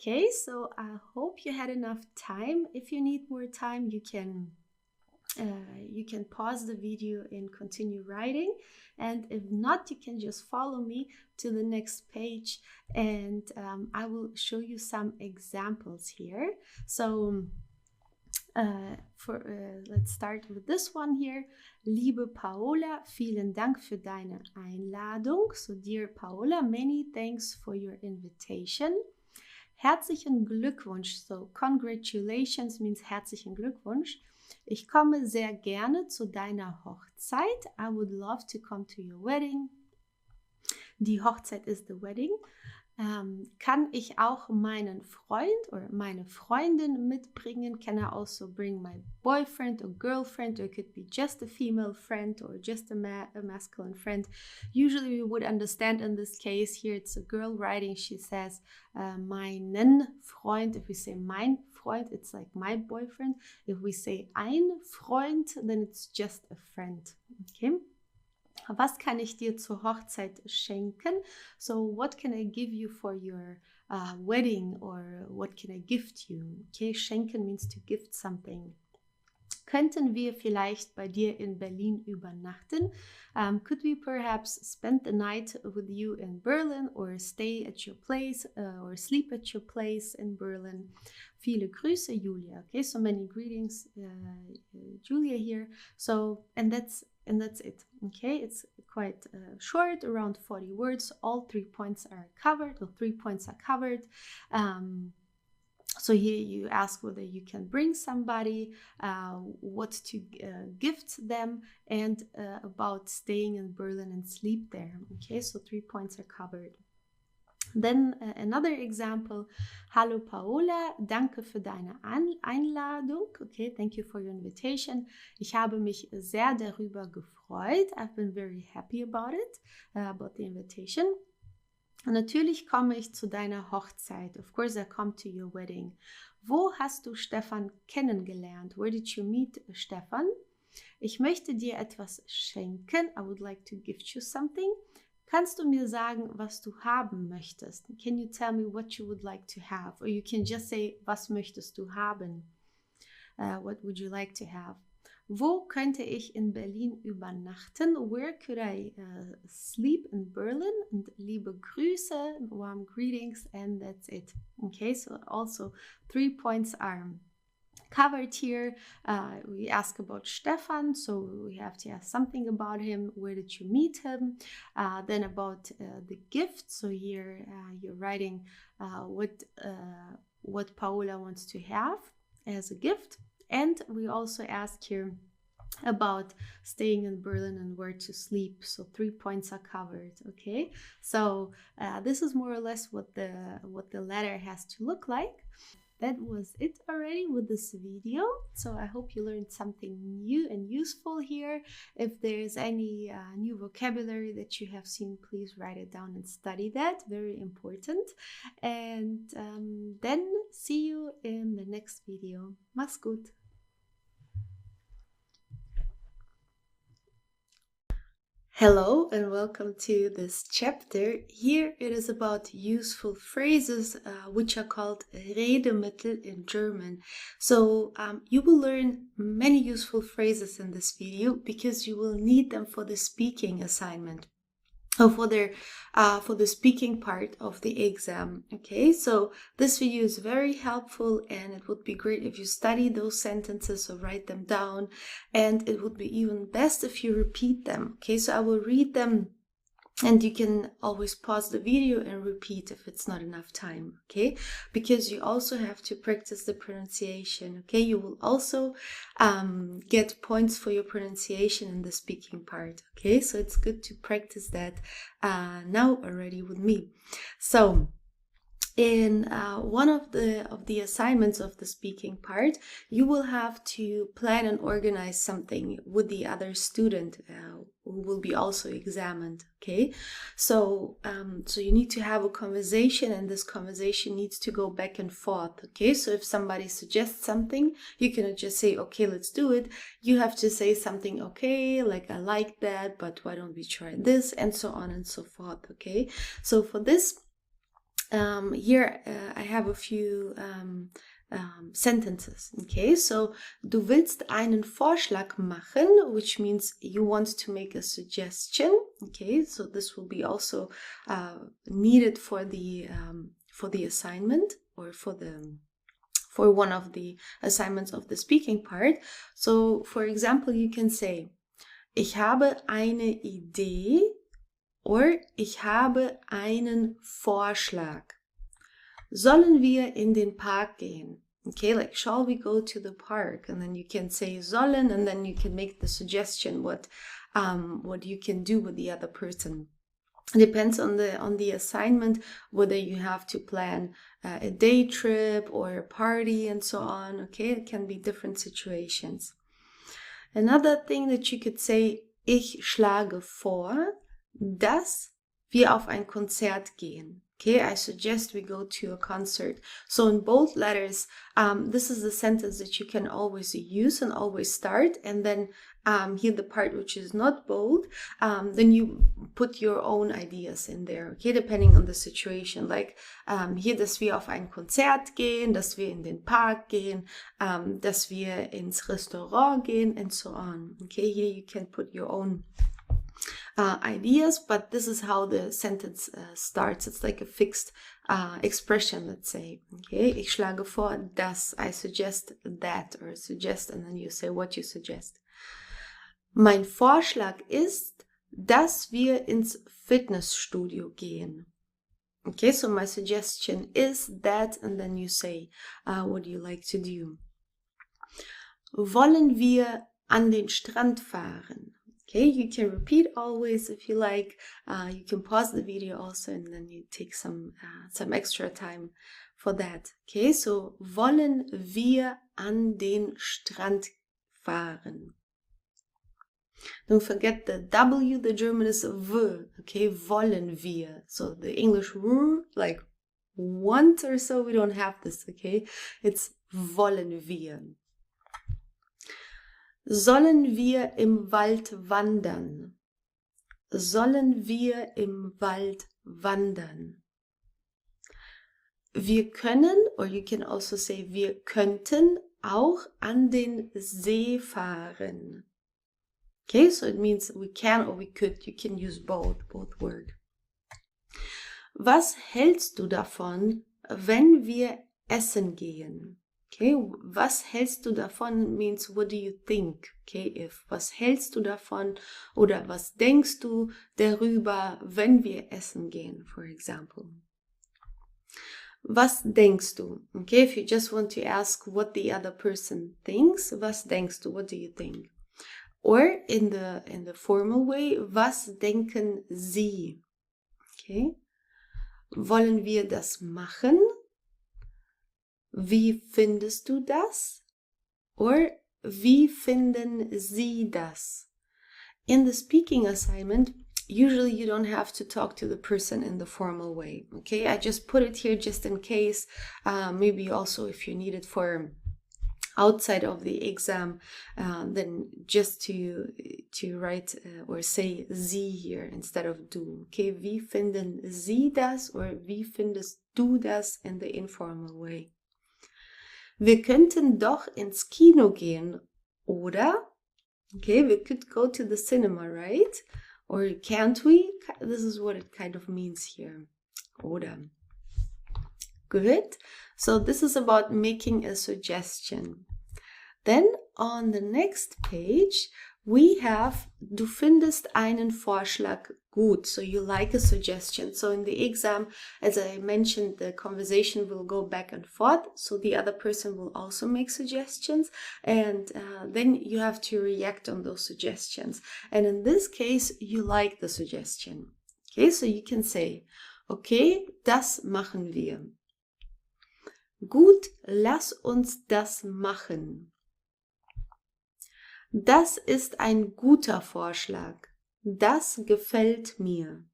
Okay, so I hope you had enough time. If you need more time, you can pause the video and continue writing, and if not, you can just follow me to the next page, and I will show you some examples here. So let's start with this one here. Liebe Paola, vielen Dank für deine Einladung. So dear Paola, many thanks for your invitation. Herzlichen Glückwunsch. So congratulations means herzlichen Glückwunsch. Ich komme sehr gerne zu deiner Hochzeit. I would love to come to your wedding. Die Hochzeit is the wedding. Kann ich auch meinen Freund oder meine Freundin mitbringen? Can I also bring my boyfriend or girlfriend, or it could be just a female friend or just a masculine friend? Usually we would understand in this case. Here it's a girl writing. She says meinen Freund. If we say mein Freund, it's like my boyfriend. If we say ein Freund, then it's just a friend. Okay. Was kann ich dir zur Hochzeit schenken? So what can I give you for your wedding, or what can I gift you? Okay, schenken means to gift something. Könnten wir vielleicht bei dir in Berlin übernachten? Could we perhaps spend the night with you in Berlin, or stay at your place, or sleep at your place in Berlin? Viele Grüße, Julia. Okay, so many greetings, Julia here. So, and that's it. Okay, it's quite short, around 40 words. All 3 points are covered, or 3 points are covered. So here you ask whether you can bring somebody, what to gift them, and about staying in Berlin and sleep there. Okay, so 3 points are covered. Then another example. Hallo Paola, danke für deine Einladung. Okay, thank you for your invitation. Ich habe mich sehr darüber gefreut. I've been very happy about it, about the invitation. Natürlich komme ich zu deiner Hochzeit. Of course, I come to your wedding. Wo hast du Stefan kennengelernt? Where did you meet Stefan? Ich möchte dir etwas schenken. I would like to gift you something. Kannst du mir sagen, was du haben möchtest? Can you tell me what you would like to have? Or you can just say, was möchtest du haben? What would you like to have? Wo könnte ich in Berlin übernachten? Where could I sleep in Berlin? Und liebe Grüße, warm greetings, and that's it. Okay, so also 3 points are covered here. We ask about Stefan, so we have to ask something about him. Where did you meet him? Then about the gift. So here you're writing what Paola wants to have as a gift. And we also ask here about staying in Berlin and where to sleep. So 3 points are covered. Okay, so this is more or less what the letter has to look like. That was it already with this video. So I hope you learned something new and useful here. If there's any new vocabulary that you have seen, please write it down and study that. Very important. And then see you in the next video. Mach's gut. Hello and welcome to this chapter. Here it is about useful phrases which are called Redemittel in German. So you will learn many useful phrases in this video because you will need them for the speaking assignment. For the speaking part of the exam. Okay, so this video is very helpful, and it would be great if you study those sentences or write them down, and it would be even best if you repeat them. Okay, so I will read them, and you can always pause the video and repeat if it's not enough time, okay? Because you also have to practice the pronunciation, okay? You will also get points for your pronunciation in the speaking part, okay? So it's good to practice that now already with me. So in one of the assignments of the speaking part, you will have to plan and organize something with the other student who will be also examined. Okay, so you need to have a conversation, and this conversation needs to go back and forth. Okay, so if somebody suggests something, you cannot just say, okay, let's do it. You have to say something, okay, like I like that, but why don't we try this, and so on and so forth. Okay, so for this here I have a few sentences. Okay, so du willst einen Vorschlag machen, which means you want to make a suggestion. Okay, so this will be also needed for the assignment or for one of the assignments of the speaking part. So, for example, you can say, ich habe eine Idee or ich habe einen Vorschlag. Sollen wir in den Park gehen? Okay, like, shall we go to the park? And then you can say sollen, and then you can make the suggestion what you can do with the other person. It depends on the assignment, whether you have to plan a day trip or a party and so on. Okay, it can be different situations. Another thing that you could say, ich schlage vor, dass wir auf ein Konzert gehen. Okay, I suggest we go to a concert. So in both letters, this is the sentence that you can always use and always start. And then here the part which is not bold, then you put your own ideas in there. Okay, depending on the situation. Like hier, dass wir auf ein Konzert gehen, dass wir in den Park gehen, dass wir ins Restaurant gehen, and so on. Okay, here you can put your own ideas, but this is how the sentence starts. It's like a fixed expression, let's say. Okay, ich schlage vor, dass, I suggest that, or suggest, and then you say what you suggest. Mein Vorschlag ist, dass wir ins Fitnessstudio gehen. Okay, so my suggestion is that, and then you say what you like to do. Wollen wir an den Strand fahren? Okay, you can repeat always if you like. You can pause the video also, and then you take some extra time for that. Okay, so wollen wir an den Strand fahren? Don't forget the W, the German is V. Okay, wollen wir. So the English like want or so, we don't have this. Okay, it's wollen wir. Sollen wir im Wald wandern? Sollen wir im Wald wandern? Wir können, or you can also say, wir könnten auch an den See fahren. Okay, so it means we can or we could. You can use both words. Was hältst du davon, wenn wir essen gehen? Okay, was hältst du davon means what do you think? Okay, if was hältst du davon oder was denkst du darüber, wenn wir essen gehen, for example. Was denkst du? Okay, if you just want to ask what the other person thinks, was denkst du? What do you think? Or in the formal way, was denken Sie? Okay, wollen wir das machen? Wie findest du das? Or wie finden Sie das? In the speaking assignment, usually you don't have to talk to the person in the formal way. Okay, I just put it here just in case. Maybe also if you need it for outside of the exam, then just to write or say Sie here instead of du. Okay, wie finden Sie das? Or wie findest du das in the informal way? Wir könnten doch ins Kino gehen, oder? Okay, we could go to the cinema, right? Or can't we? This is what it kind of means here. Oder. Good. So this is about making a suggestion. Then on the next page, we have, du findest einen Vorschlag gut. So you like a suggestion. So in the exam, as I mentioned, the conversation will go back and forth. So the other person will also make suggestions. And then you have to react on those suggestions. And in this case, you like the suggestion. Okay, so you can say, okay, das machen wir. Gut, lass uns das machen. Das ist ein guter Vorschlag. Das gefällt mir.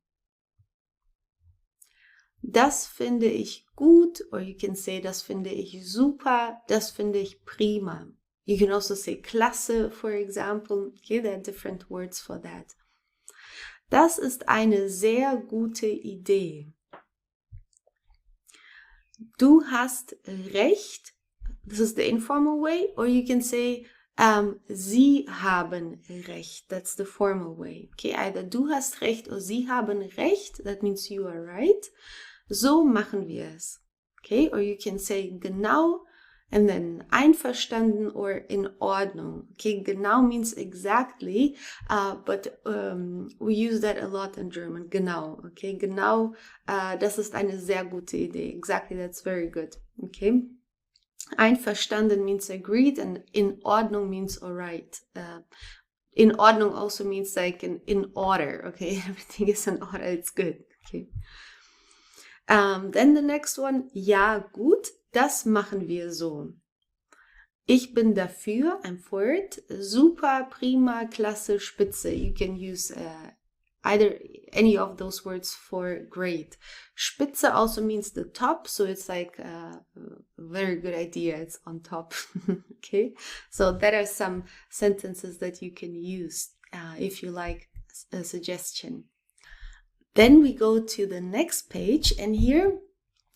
Das finde ich gut, or you can say, das finde ich super, das finde ich prima. You can also say klasse, for example. Okay, there are different words for that. Das ist eine sehr gute Idee. du hast recht. This is the informal way. Or you can say, sie haben recht. That's the formal way. Okay, either du hast recht or sie haben recht. That means you are right. So machen wir es. Okay, or you can say genau and then einverstanden or in Ordnung. Okay, genau means exactly, but we use that a lot in German. Genau. Okay, genau, das ist eine sehr gute Idee. Exactly, that's very good. Okay. Einverstanden means agreed and in Ordnung means alright. In Ordnung also means like in order. Okay, everything is in order, it's good. Okay. Then the next one, ja gut, das machen wir so. Ich bin dafür, I'm for it. Super, prima, klasse, spitze. You can use either any of those words for great. Spitze also means the top, so it's like a very good idea. It's on top. Okay, so there are some sentences that you can use if you like a suggestion. Then we go to the next page, and here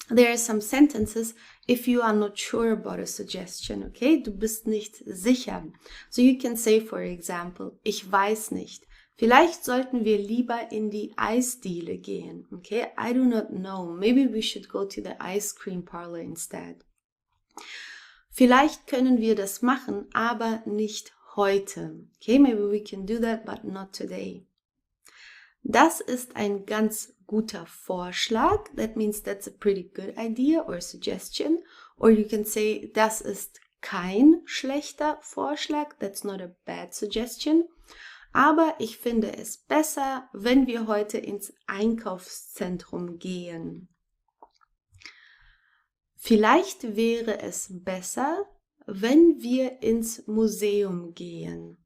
there are some sentences if you are not sure about a suggestion, okay? Du bist nicht sicher. So you can say, for example, ich weiß nicht. Vielleicht sollten wir lieber in die Eisdiele gehen, okay? I do not know. Maybe we should go to the ice cream parlor instead. Vielleicht können wir das machen, aber nicht heute. Okay, maybe we can do that, but not today. Das ist ein ganz guter Vorschlag. That means that's a pretty good idea or suggestion. Or you can say, das ist kein schlechter Vorschlag. That's not a bad suggestion. Aber ich finde es besser, wenn wir heute ins Einkaufszentrum gehen. Vielleicht wäre es besser, wenn wir ins Museum gehen.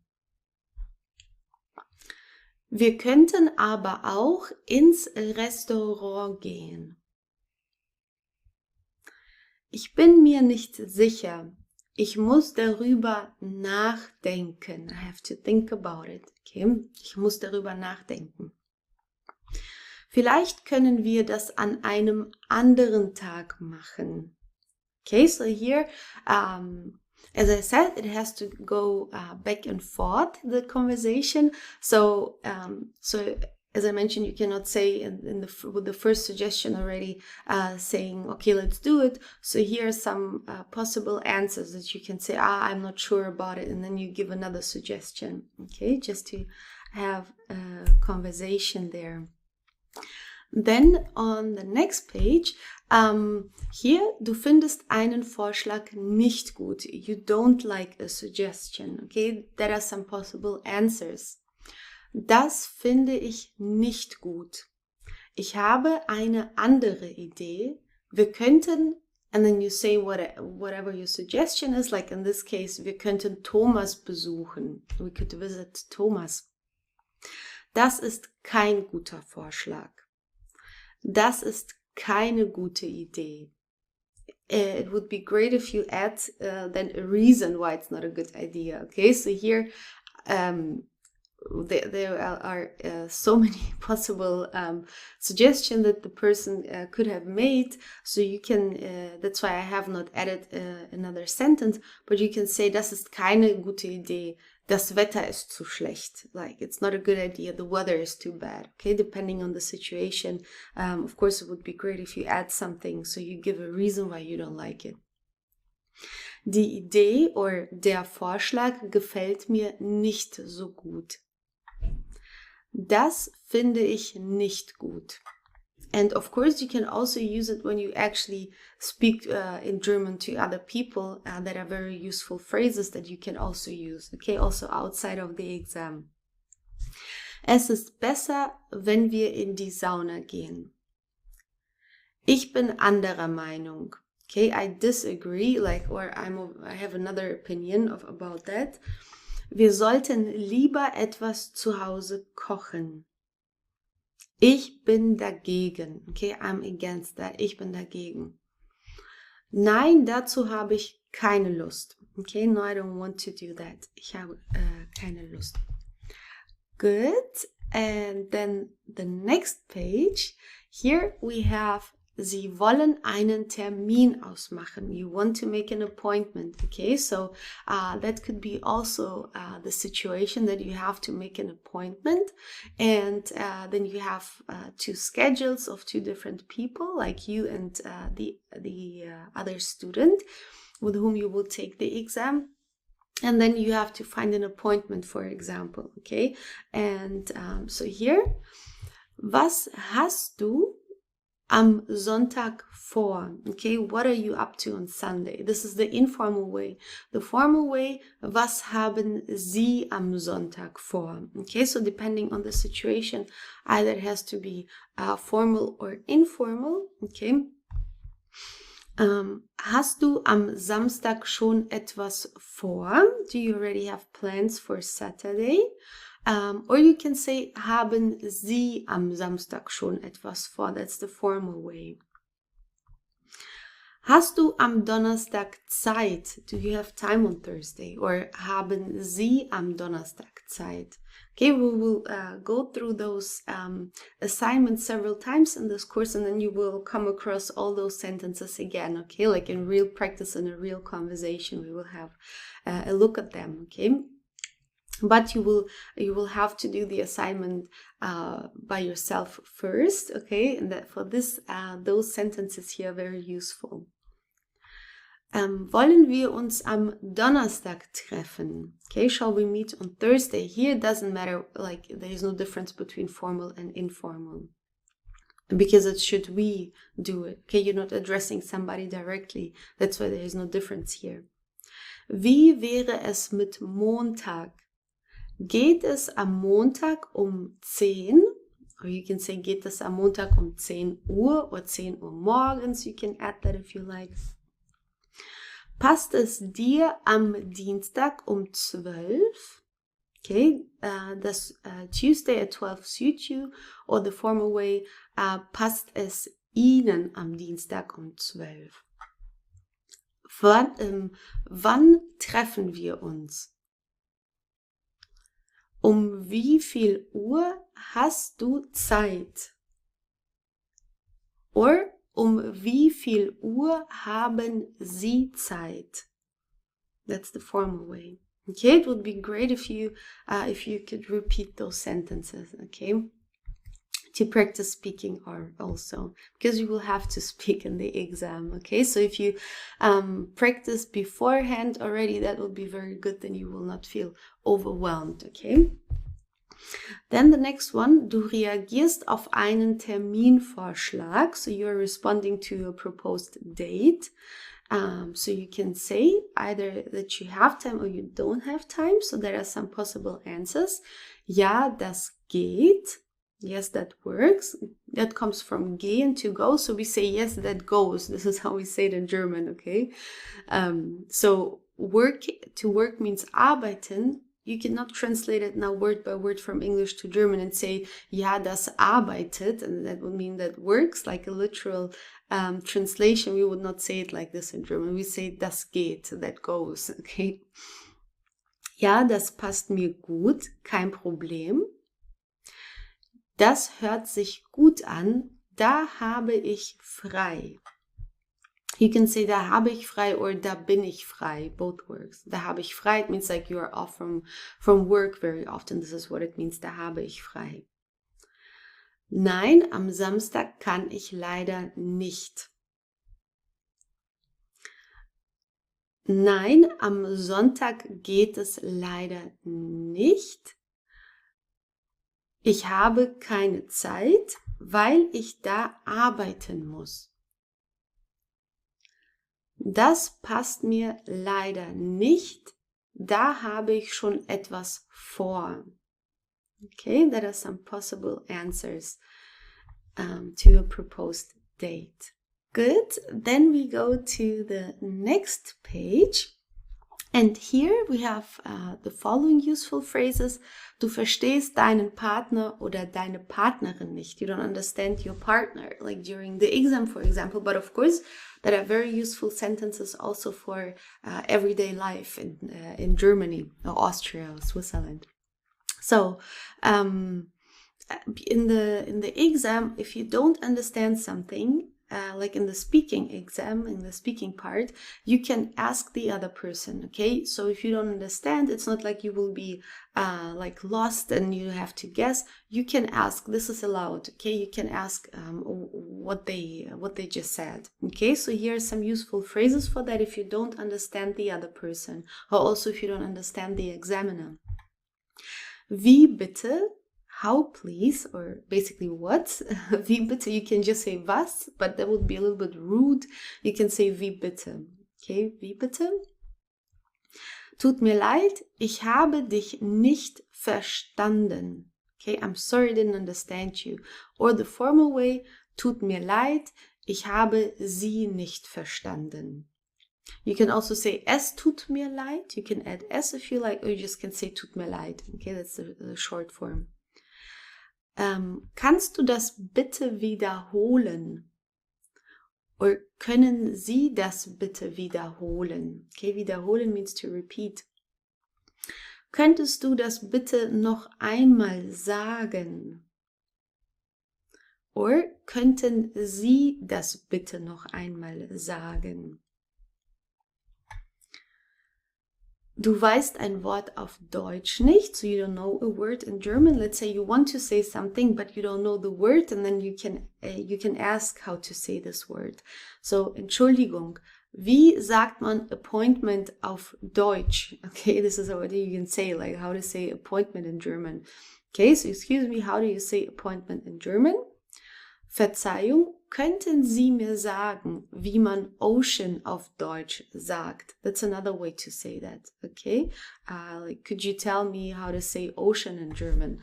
Wir könnten aber auch ins Restaurant gehen. Ich bin mir nicht sicher. Ich muss darüber nachdenken. I have to think about it. Okay? Ich muss darüber nachdenken. Vielleicht können wir das an einem anderen Tag machen. Okay, so here, as I said, it has to go back and forth, the conversation. So as I mentioned, you cannot say with the first suggestion already saying, okay, let's do it. So here are some possible answers that you can say, I'm not sure about it. And then you give another suggestion, okay, just to have a conversation there. Then on the next page, hier, du findest einen Vorschlag nicht gut. You don't like a suggestion, okay? There are some possible answers. Das finde ich nicht gut. Ich habe eine andere Idee. Wir könnten, and then you say whatever your suggestion is, like in this case, wir könnten Thomas besuchen. We could visit Thomas. Das ist kein guter Vorschlag. Das ist keine gute Idee. It would be great if you add then a reason why it's not a good idea. Okay, so here there are so many possible suggestions that the person could have made. So you can, that's why I have not added another sentence, but you can say, das ist keine gute Idee. Das Wetter ist zu schlecht. Like, it's not a good idea. The weather is too bad. Okay, depending on the situation. Of course, it would be great if you add something, so you give a reason why you don't like it. Die Idee or der Vorschlag gefällt mir nicht so gut. Das finde ich nicht gut. And of course, you can also use it when you actually speak in German to other people. That are very useful phrases that you can also use. Okay, also outside of the exam. Es ist besser, wenn wir in die Sauna gehen. Ich bin anderer Meinung. Okay, I disagree, or I have another opinion about that. Wir sollten lieber etwas zu Hause kochen. Ich bin dagegen. Okay, I'm against that. Ich bin dagegen. Nein, dazu habe ich keine Lust. Okay, no, I don't want to do that. Ich habe keine Lust. Good. And then the next page. Here we have Sie wollen einen Termin ausmachen. You want to make an appointment. Okay, so that could be also the situation that you have to make an appointment, and then you have two schedules of two different people, like you and the other student with whom you will take the exam. And then you have to find an appointment, for example. Okay, and so here, was hast du am Sonntag vor? Okay, what are you up to on Sunday? This is the informal way. The formal way, was haben Sie am Sonntag vor? Okay, so depending on the situation, either it has to be formal or informal. Okay. Hast du am Samstag schon etwas vor? Do you already have plans for Saturday? Or you can say, haben Sie am Samstag schon etwas vor? That's the formal way. Hast du am Donnerstag Zeit? Do you have time on Thursday? Or haben Sie am Donnerstag Zeit? Okay, we will go through those assignments several times in this course, and then you will come across all those sentences again, okay? Like in real practice, in a real conversation, we will have a look at them, okay? But you will have to do the assignment by yourself first, okay? And that for this, those sentences here are very useful. Wollen wir uns am Donnerstag treffen? Okay, shall we meet on Thursday? Here it doesn't matter, like there is no difference between formal and informal. Because it should we do it. Okay, you're not addressing somebody directly. That's why there is no difference here. Wie wäre es mit Montag? Geht es am Montag um 10? Or you can say, geht es am Montag um 10 Uhr or 10 Uhr morgens? You can add that if you like. Passt es dir am Dienstag um 12? Okay, does Tuesday at 12 suit you? Or the formal way, passt es Ihnen am Dienstag um 12? Wann treffen wir uns? Um wie viel Uhr hast du Zeit? Or wie viel Uhr haben Sie Zeit? That's the formal way. Okay, it would be great if you could repeat those sentences, okay? To practice speaking also, because you will have to speak in the exam, okay? So if you practice beforehand already, that will be very good, then you will not feel overwhelmed, okay? Then the next one, du reagierst auf einen Terminvorschlag. So you're responding to a proposed date. So you can say either that you have time or you don't have time. So there are some possible answers. Ja, das geht. Yes, that works. That comes from gehen, to go. So we say, yes, that goes. This is how we say it in German, okay? So to work means arbeiten. You cannot translate it now word by word from English to German and say, ja, das arbeitet, and that would mean that works, like a literal translation. We would not say it like this in German. We say, das geht, that goes, okay? Ja, das passt mir gut, kein Problem. Das hört sich gut an, da habe ich frei. You can say, da habe ich frei, or da bin ich frei. Both works. Da habe ich frei, it means like you are off from work very often. This is what it means, da habe ich frei. Nein, am Samstag kann ich leider nicht. Nein, am Sonntag geht es leider nicht. Ich habe keine Zeit, weil ich da arbeiten muss. Das passt mir leider nicht. Da habe ich schon etwas vor. Okay, that are some possible answers to a proposed date. Good. Then we go to the next page. And here we have the following useful phrases. Du verstehst deinen Partner oder deine Partnerin nicht. You don't understand your partner, like during the exam, for example. But of course, there are very useful sentences also for everyday life in Germany or Austria or Switzerland. So in the exam, if you don't understand something, like in the speaking exam, in the speaking part, you can ask the other person, okay? So if you don't understand, it's not like you will be like lost and you have to guess. You can ask. This is allowed, okay? You can ask what they just said, okay? So here are some useful phrases for that if you don't understand the other person, or also if you don't understand the examiner. Wie bitte? How please, or basically what? Wie bitte, you can just say was, but that would be a little bit rude. You can say wie bitte. Okay, wie bitte? Tut mir leid, ich habe dich nicht verstanden. Okay, I'm sorry I didn't understand you. Or the formal way, tut mir leid, ich habe sie nicht verstanden. You can also say es tut mir leid. You can add es if you like, or you just can say tut mir leid. Okay, that's the short form. Kannst du das bitte wiederholen? Or können Sie das bitte wiederholen? Okay, wiederholen means to repeat. Könntest du das bitte noch einmal sagen? Or könnten Sie das bitte noch einmal sagen? Du weißt ein Wort auf Deutsch nicht, so you don't know a word in German. Let's say you want to say something, but you don't know the word, and then you can ask how to say this word. So, Entschuldigung, wie sagt man appointment auf Deutsch? Okay, this is what you can say, like how to say appointment in German. Okay, so excuse me, how do you say appointment in German? Verzeihung, könnten Sie mir sagen, wie man Ocean auf Deutsch sagt? That's another way to say that, okay? Like, could you tell me how to say ocean in German?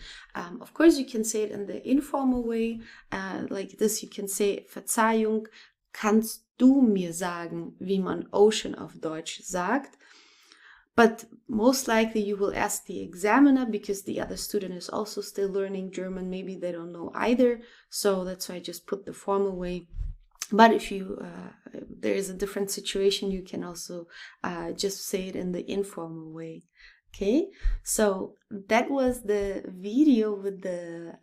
Of course, you can say it in the informal way. Like this, you can say, Verzeihung, kannst du mir sagen, wie man Ocean auf Deutsch sagt? But most likely you will ask the examiner because the other student is also still learning German. Maybe they don't know either. So that's why I just put the formal way. But if there is a different situation, you can also just say it in the informal way. Okay, so that was the video with the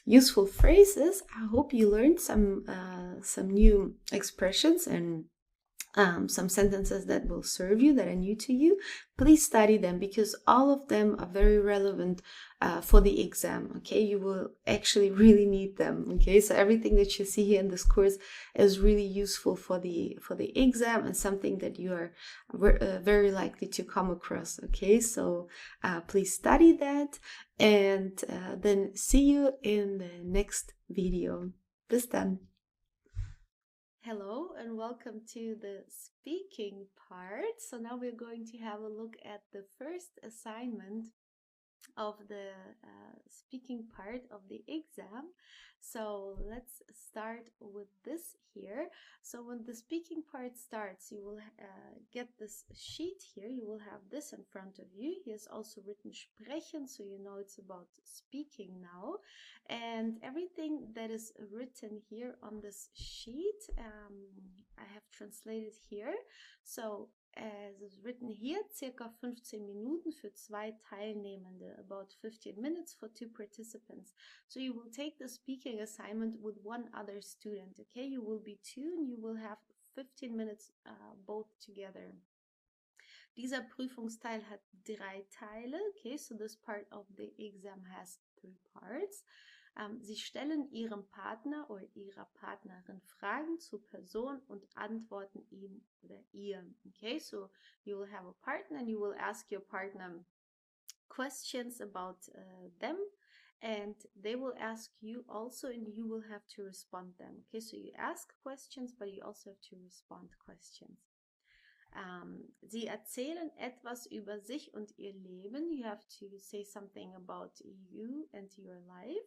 useful phrases. I hope you learned some new expressions and some sentences that will serve you, that are new to you. Please study them because all of them are very relevant for the exam. Okay, you will actually really need them. Okay, so everything that you see here in this course is really useful for the exam and something that you are very likely to come across. Okay, so please study that, and then see you in the next video. Bis dann. Hello and welcome to the speaking part. So now we're going to have a look at the first assignment of the speaking part of the exam. So let's start with this here. So when the speaking part starts, you will get this sheet here. You will have this in front of you. Here's also written sprechen, so you know it's about speaking now. And everything that is written here on this sheet, I have translated here. So as is written here, circa 15 Minuten für 2 Teilnehmende, about 15 minutes for 2 participants. So you will take the speaking assignment with one other student, okay? You will be 2 and you will have 15 minutes both together. Dieser Prüfungsteil hat 3 Teile, okay? So this part of the exam has 3 parts. Sie stellen Ihrem Partner oder Ihrer Partnerin Fragen zur Person und antworten ihm oder ihr. Okay, so you will have a partner and you will ask your partner questions about them, and they will ask you also, and you will have to respond them. Okay, so you ask questions, but you also have to respond questions. Sie erzählen etwas über sich und ihr Leben. You have to say something about you and your life.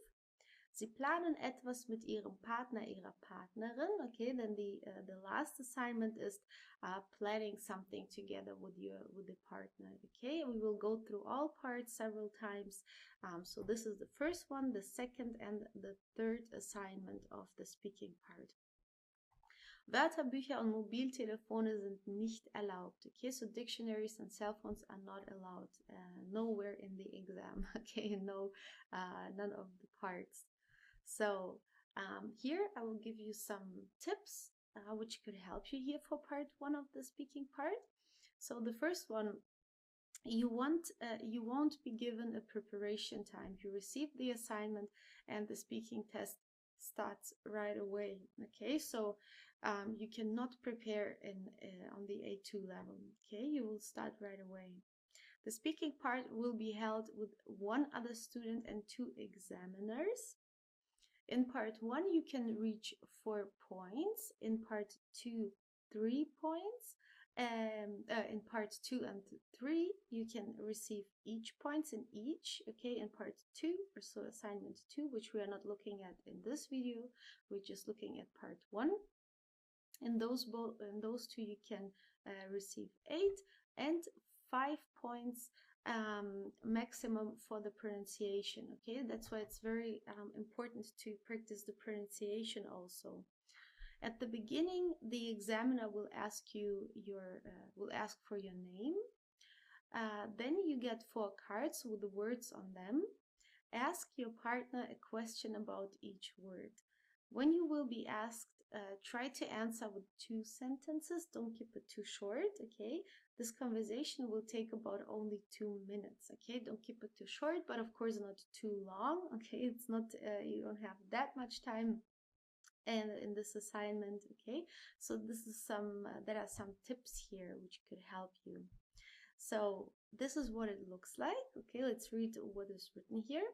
Sie planen etwas mit Ihrem Partner, Ihrer Partnerin. Okay, then the last assignment is planning something together with the partner. Okay, we will go through all parts several times. So this is the first one, the second, and the third assignment of the speaking part. Wörterbücher und Mobiltelefone sind nicht erlaubt. Okay, so dictionaries and cell phones are not allowed nowhere in the exam. Okay, no, none of the parts. So Here I will give you some tips which could help you here for part 1 of the speaking part. So the first one, you won't be given a preparation time. You receive the assignment and the speaking test starts right away. Okay, so you cannot prepare on the A2 level. Okay, you will start right away. The speaking part will be held with 1 other student and 2 examiners. In part 1, you can reach 4 points. In part 2, 3 points. In part 2 and 3, you can receive each points in each. Okay, in part 2, or so assignment 2, which we are not looking at in this video, we're just looking at part 1. In those 2, you can receive 8 and 5 points maximum for the pronunciation. Okay, that's why it's very important to practice the pronunciation also. At the beginning, the examiner will ask for your name. Then you get 4 cards with the words on them. Ask your partner a question about each word. When you will be asked, try to answer with 2 sentences. Don't keep it too short. Okay, this conversation will take about only 2 minutes. Okay, don't keep it too short, but of course not too long. Okay, it's not you don't have that much time and in this assignment. Okay, so this is there are some tips here which could help you. So this is what it looks like. Okay, let's read what is written here.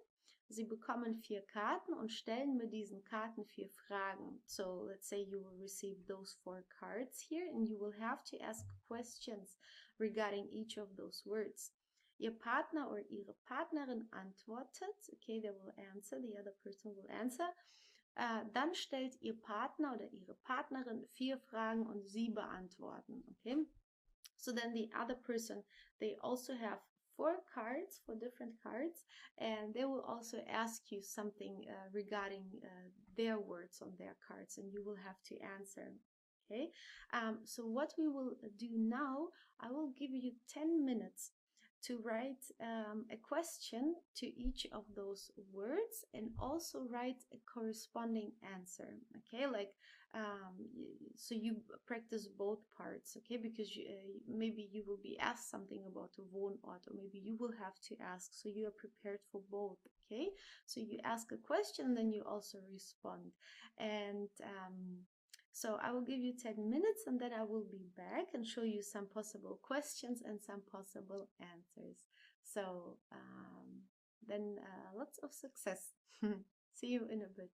Sie bekommen 4 Karten und stellen mit diesen Karten 4 Fragen. So let's say you will receive those 4 cards here and you will have to ask questions regarding each of those words. Ihr Partner or ihre Partnerin antwortet. Okay, they will answer, the other person will answer. Dann stellt ihr Partner oder ihre Partnerin 4 Fragen und sie beantworten. Okay, so then the other person, they also have 4 cards, 4 different cards, and they will also ask you something regarding their words on their cards, and you will have to answer. Okay, so what we will do now, I will give you 10 minutes to write a question to each of those words and also write a corresponding answer. Okay, like so you practice both parts. Okay, because maybe you will be asked something about a Wohnort, or maybe you will have to ask, so you are prepared for both. Okay, so you ask a question, then you also respond. And so I will give you 10 minutes and then I will be back and show you some possible questions and some possible answers. So then lots of success. See you in a bit.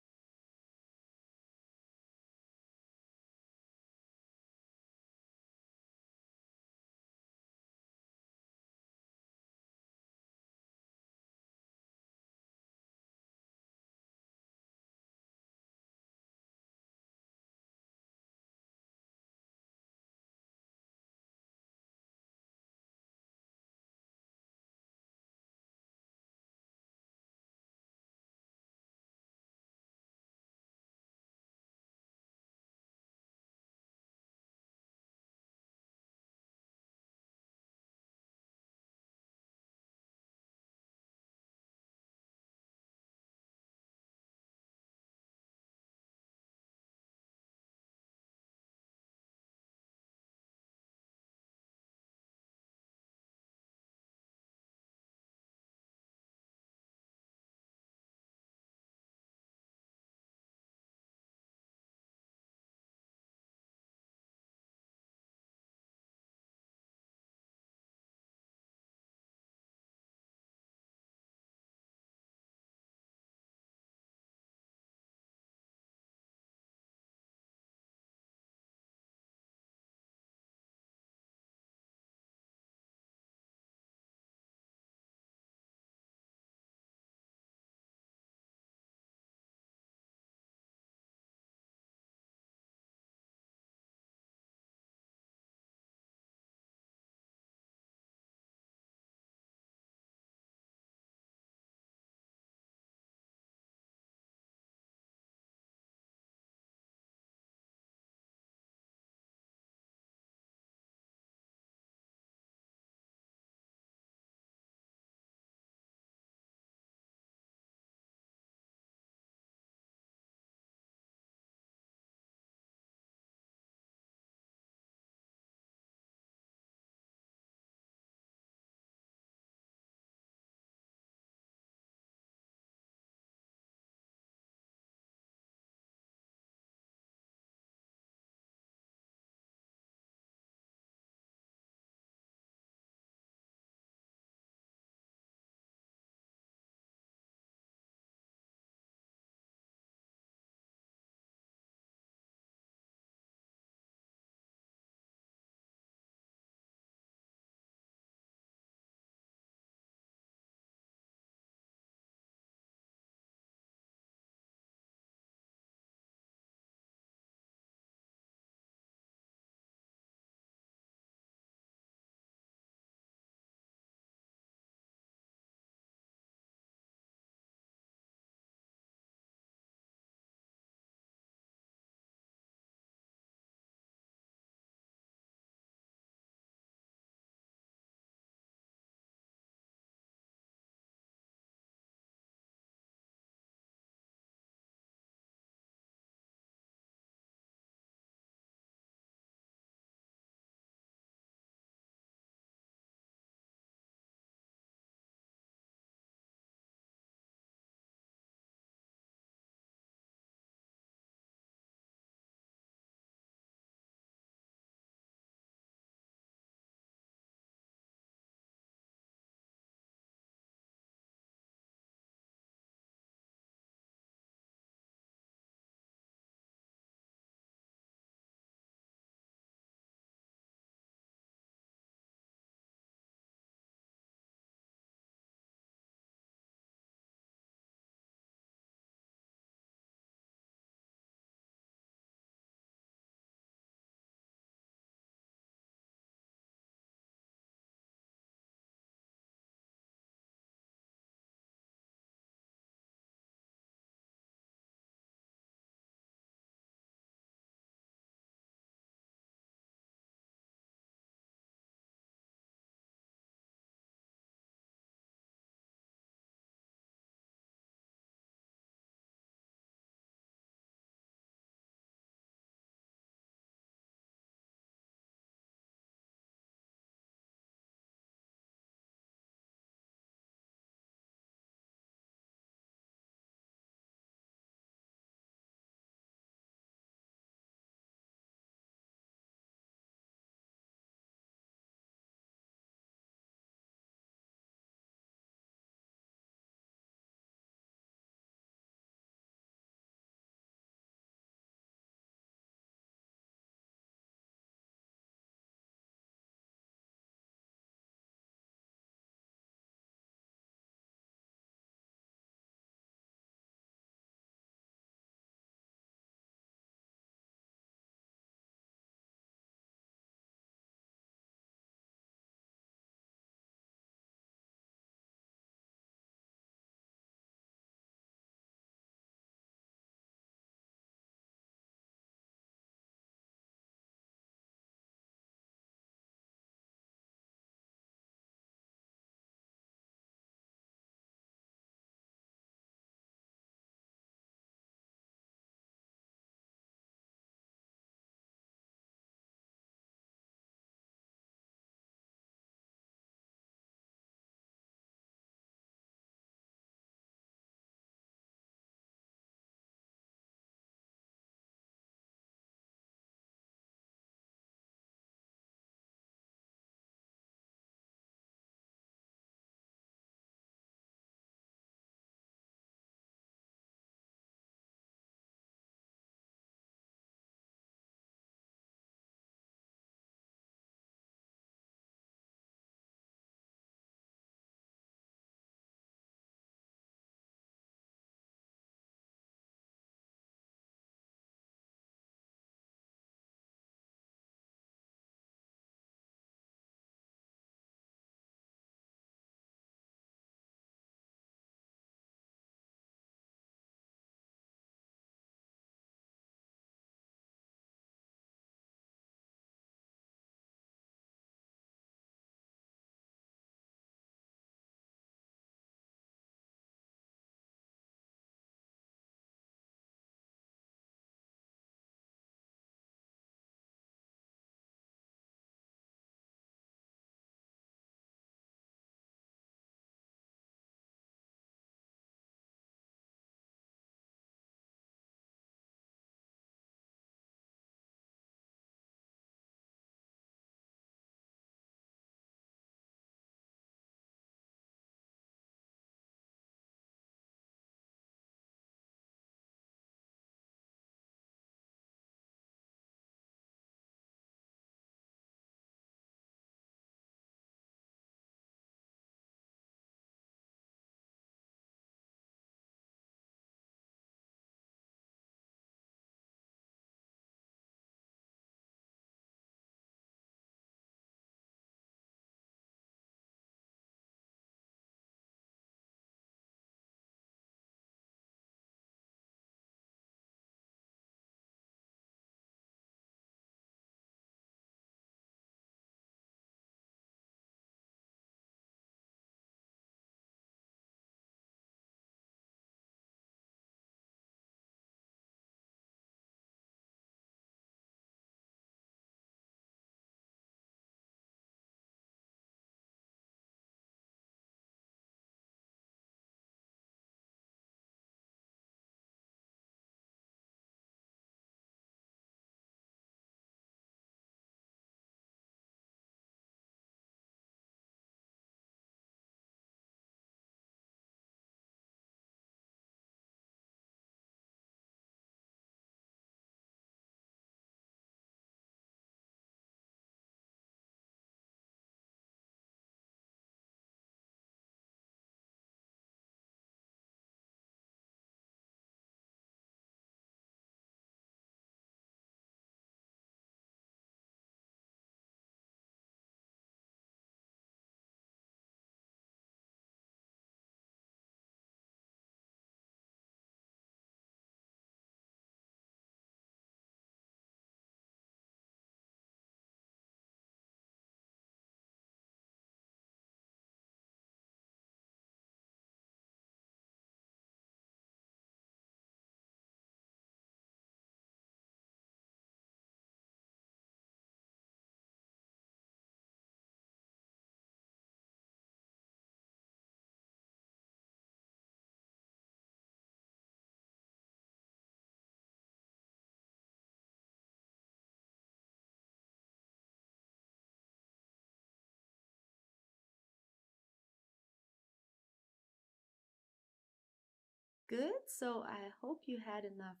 Good. So I hope you had enough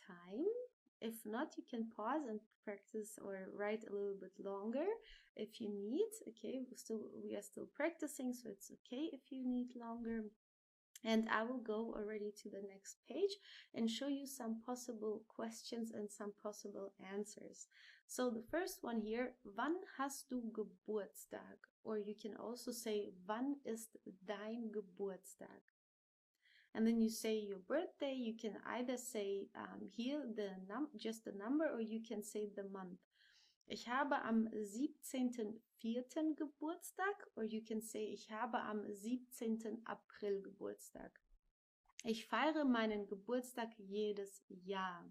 time. If not, you can pause and practice or write a little bit longer if you need. Okay, we are still practicing, so it's okay if you need longer. And I will go already to the next page and show you some possible questions and some possible answers. So the first one here, wann hast du Geburtstag? Or you can also say, wann ist dein Geburtstag? And then you say your birthday. You can either say here just the number, or you can say the month. Ich habe am 17.04. Geburtstag, or you can say ich habe am 17. April Geburtstag. Ich feiere meinen Geburtstag jedes Jahr.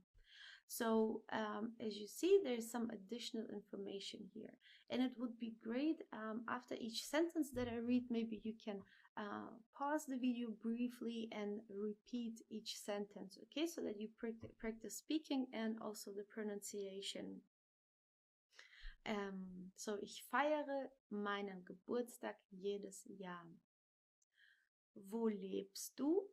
So as you see, there's some additional information here, and it would be great after each sentence that I read, maybe you can pause the video briefly and repeat each sentence, okay, so that you practice speaking and also the pronunciation. So ich feiere meinen Geburtstag jedes Jahr. Wo lebst du?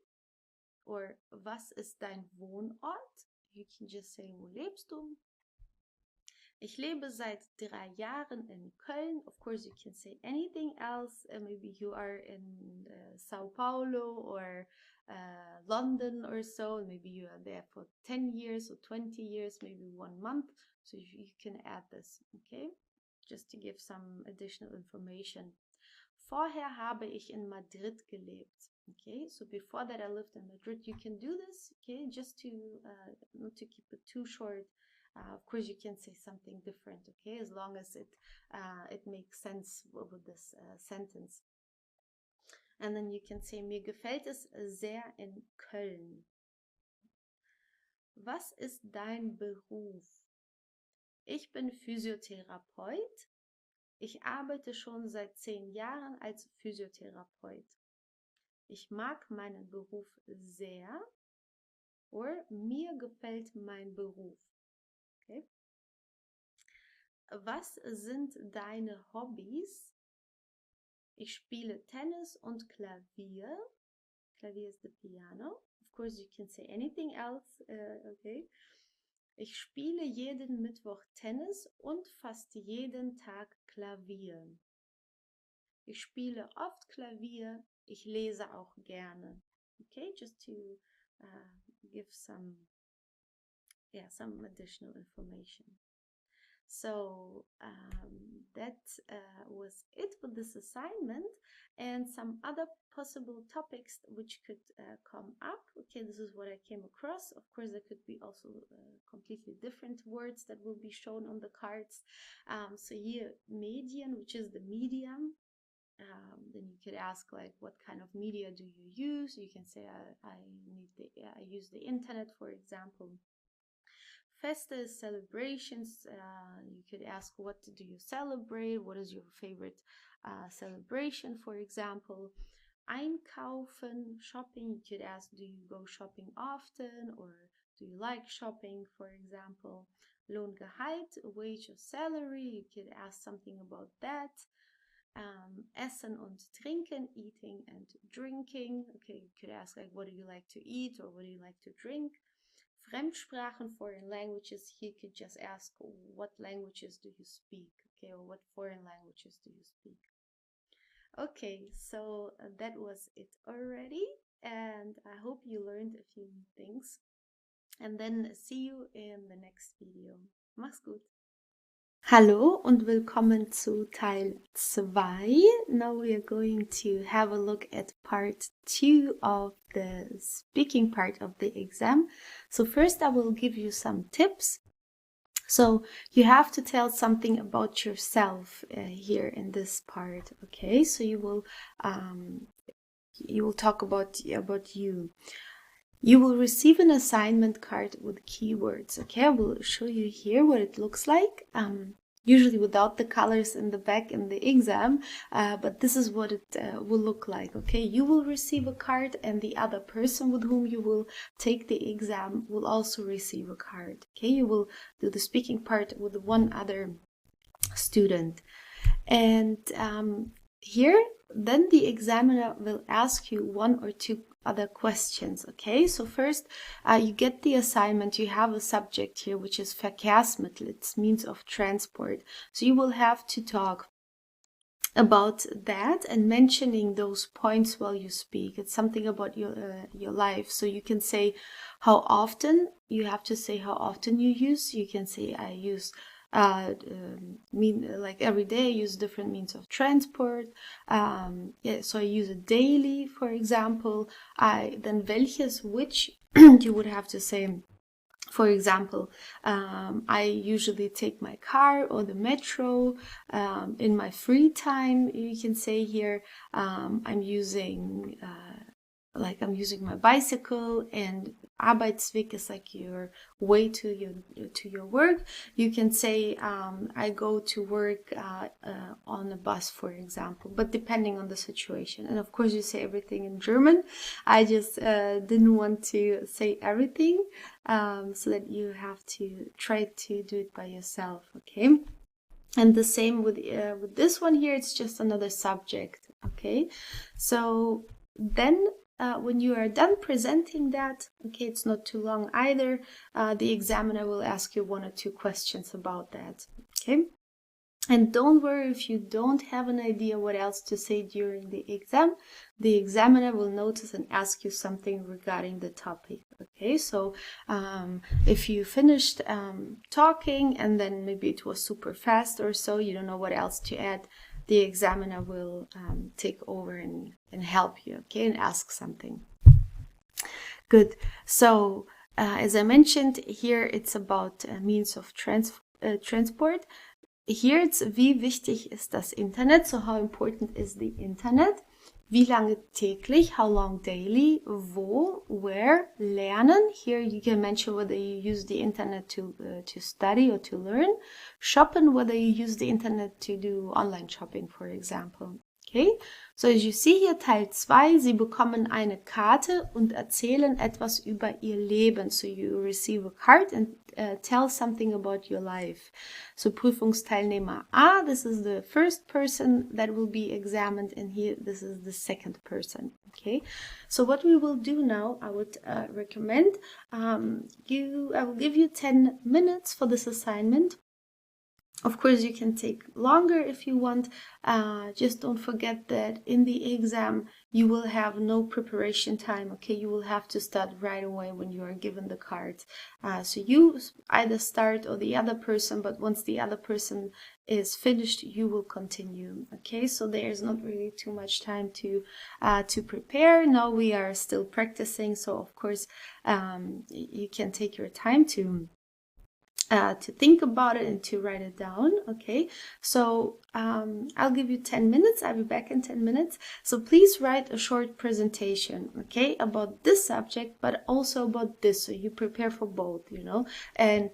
Or was ist dein Wohnort? You can just say, wo lebst du? Ich lebe seit 3 Jahren in Köln. Of course, you can say anything else. Maybe you are in Sao Paulo or London or so. Maybe you are there for 10 years or 20 years, maybe 1 month. So you can add this, okay? Just to give some additional information. Vorher habe ich in Madrid gelebt. Okay, so before that I lived in Madrid. You can do this, okay, just to not to keep it too short. Of course, you can say something different, okay, as long as it makes sense with this sentence. And then you can say, mir gefällt es sehr in Köln. Was ist dein Beruf? Ich bin Physiotherapeut. Ich arbeite schon seit 10 Jahren als Physiotherapeut. Ich mag meinen Beruf sehr. Or mir gefällt mein Beruf. Okay. Was sind deine Hobbys? Ich spiele Tennis und Klavier. Klavier is the piano. Of course, you can say anything else. Okay. Ich spiele jeden Mittwoch Tennis und fast jeden Tag Klavier. Ich spiele oft Klavier. Ich lese auch gerne. Okay, just to give some additional information. So that was it for this assignment, and some other possible topics which could come up. Okay, this is what I came across. Of course, there could be also completely different words that will be shown on the cards. So here, Medien, which is the medium. Then you could ask, like, what kind of media do you use? You can say I use the internet, for example. Feste, celebrations. You could ask, what do you celebrate? What is your favorite celebration, for example? Einkaufen, shopping. You could ask, do you go shopping often, or do you like shopping, for example? Lohngehalt, wage or salary. You could ask something about that. Essen und trinken, eating and drinking. Okay, you could ask, like, what do you like to eat, or what do you like to drink? Fremdsprachen, foreign languages. Here you could just ask, what languages do you speak? Okay, or what foreign languages do you speak? Okay, so that was it already, and I hope you learned a few things. And then see you in the next video. Mach's gut. Hallo und willkommen zu Teil 2. Now we are going to have a look at part 2 of the speaking part of the exam. So first I will give you some tips. So you have to tell something about yourself here in this part, okay? So you will talk about you. You will receive an assignment card with keywords, okay? I will show you here what it looks like, usually without the colors in the back in the exam, but this is what it will look like, okay? You will receive a card, and the other person with whom you will take the exam will also receive a card, okay? You will do the speaking part with one other student. And here, then the examiner will ask you 1 or 2 other questions. Okay, so first you get the assignment. You have a subject here, which is Verkehrsmittel. It's means of transport. So you will have to talk about that and mentioning those points while you speak. It's something about your life. So you can say how often. You have to say how often you use. You can say I use like every day I use different means of transport. Yeah, so I use it daily, for example. Then welches, which you would have to say. For example, I usually take my car or the metro. In my free time, you can say here, I'm using my bicycle, and Arbeitsweg is like your way to your work. You can say I go to work on a bus, for example, but depending on the situation. And of course, you say everything in German. I just didn't want to say everything, so that you have to try to do it by yourself. Okay. And the same with this one here. It's just another subject. Okay. So then when you are done presenting that, okay, it's not too long either, the examiner will ask you 1 or 2 questions about that. Okay. And don't worry if you don't have an idea what else to say during the exam. The examiner will notice and ask you something regarding the topic. Okay, so if you finished talking and then maybe it was super fast or so, you don't know what else to add, the examiner will take over and help you, okay, and ask something. Good. So as I mentioned, here it's about means of transport. Here it's wie wichtig ist das Internet, so how important is the internet? Wie lange täglich, how long daily? Wo, where? Lernen, here you can mention whether you use the internet to study or to learn. Shoppen, whether you use the internet to do online shopping, for example. Okay, so as you see here, Teil 2, Sie bekommen eine Karte und erzählen etwas über ihr Leben. So you receive a card and tell something about your life. So Prüfungsteilnehmer A, this is the first person that will be examined, and here this is the second person. Okay, so what we will do now, I would recommend I will give you 10 minutes for this assignment. Of course, you can take longer if you want. Just don't forget that in the exam, you will have no preparation time, okay? You will have to start right away when you are given the cards. So you either start or the other person, but once the other person is finished, you will continue, okay? So there's not really too much time to prepare. Now we are still practicing, so of course, you can take your time to think about it and to write it down. Okay, so I'll give you 10 minutes. I'll be back in 10 minutes. So please write a short presentation, okay, about this subject, but also about this, so you prepare for both, you know. And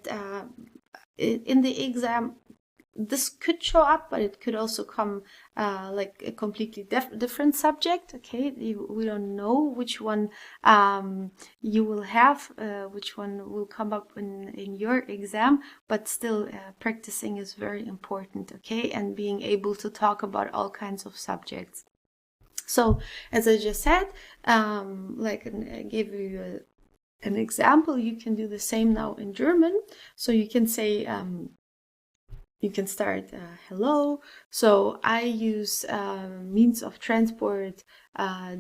in the exam, this could show up, but it could also come like a completely different subject. Okay, we don't know which one you will have, which one will come up in your exam, but still practicing is very important, okay, and being able to talk about all kinds of subjects. So as I just said, like I gave you an example, you can do the same now in German. So you can say you can start hello. So I use means of transport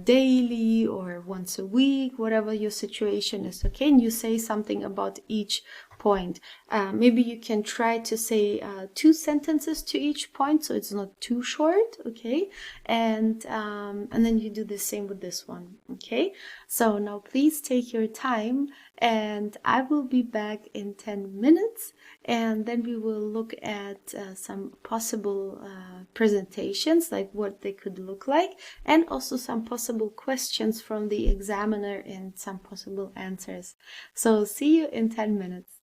daily or once a week, whatever your situation is, okay? And you say something about each point. Maybe you can try to say 2 sentences to each point, so it's not too short, okay? And then you do the same with this one, okay? So now please take your time, and I will be back in 10 minutes, and then we will look at some possible presentations, like what they could look like, and also some possible questions from the examiner and some possible answers. So see you in 10 minutes.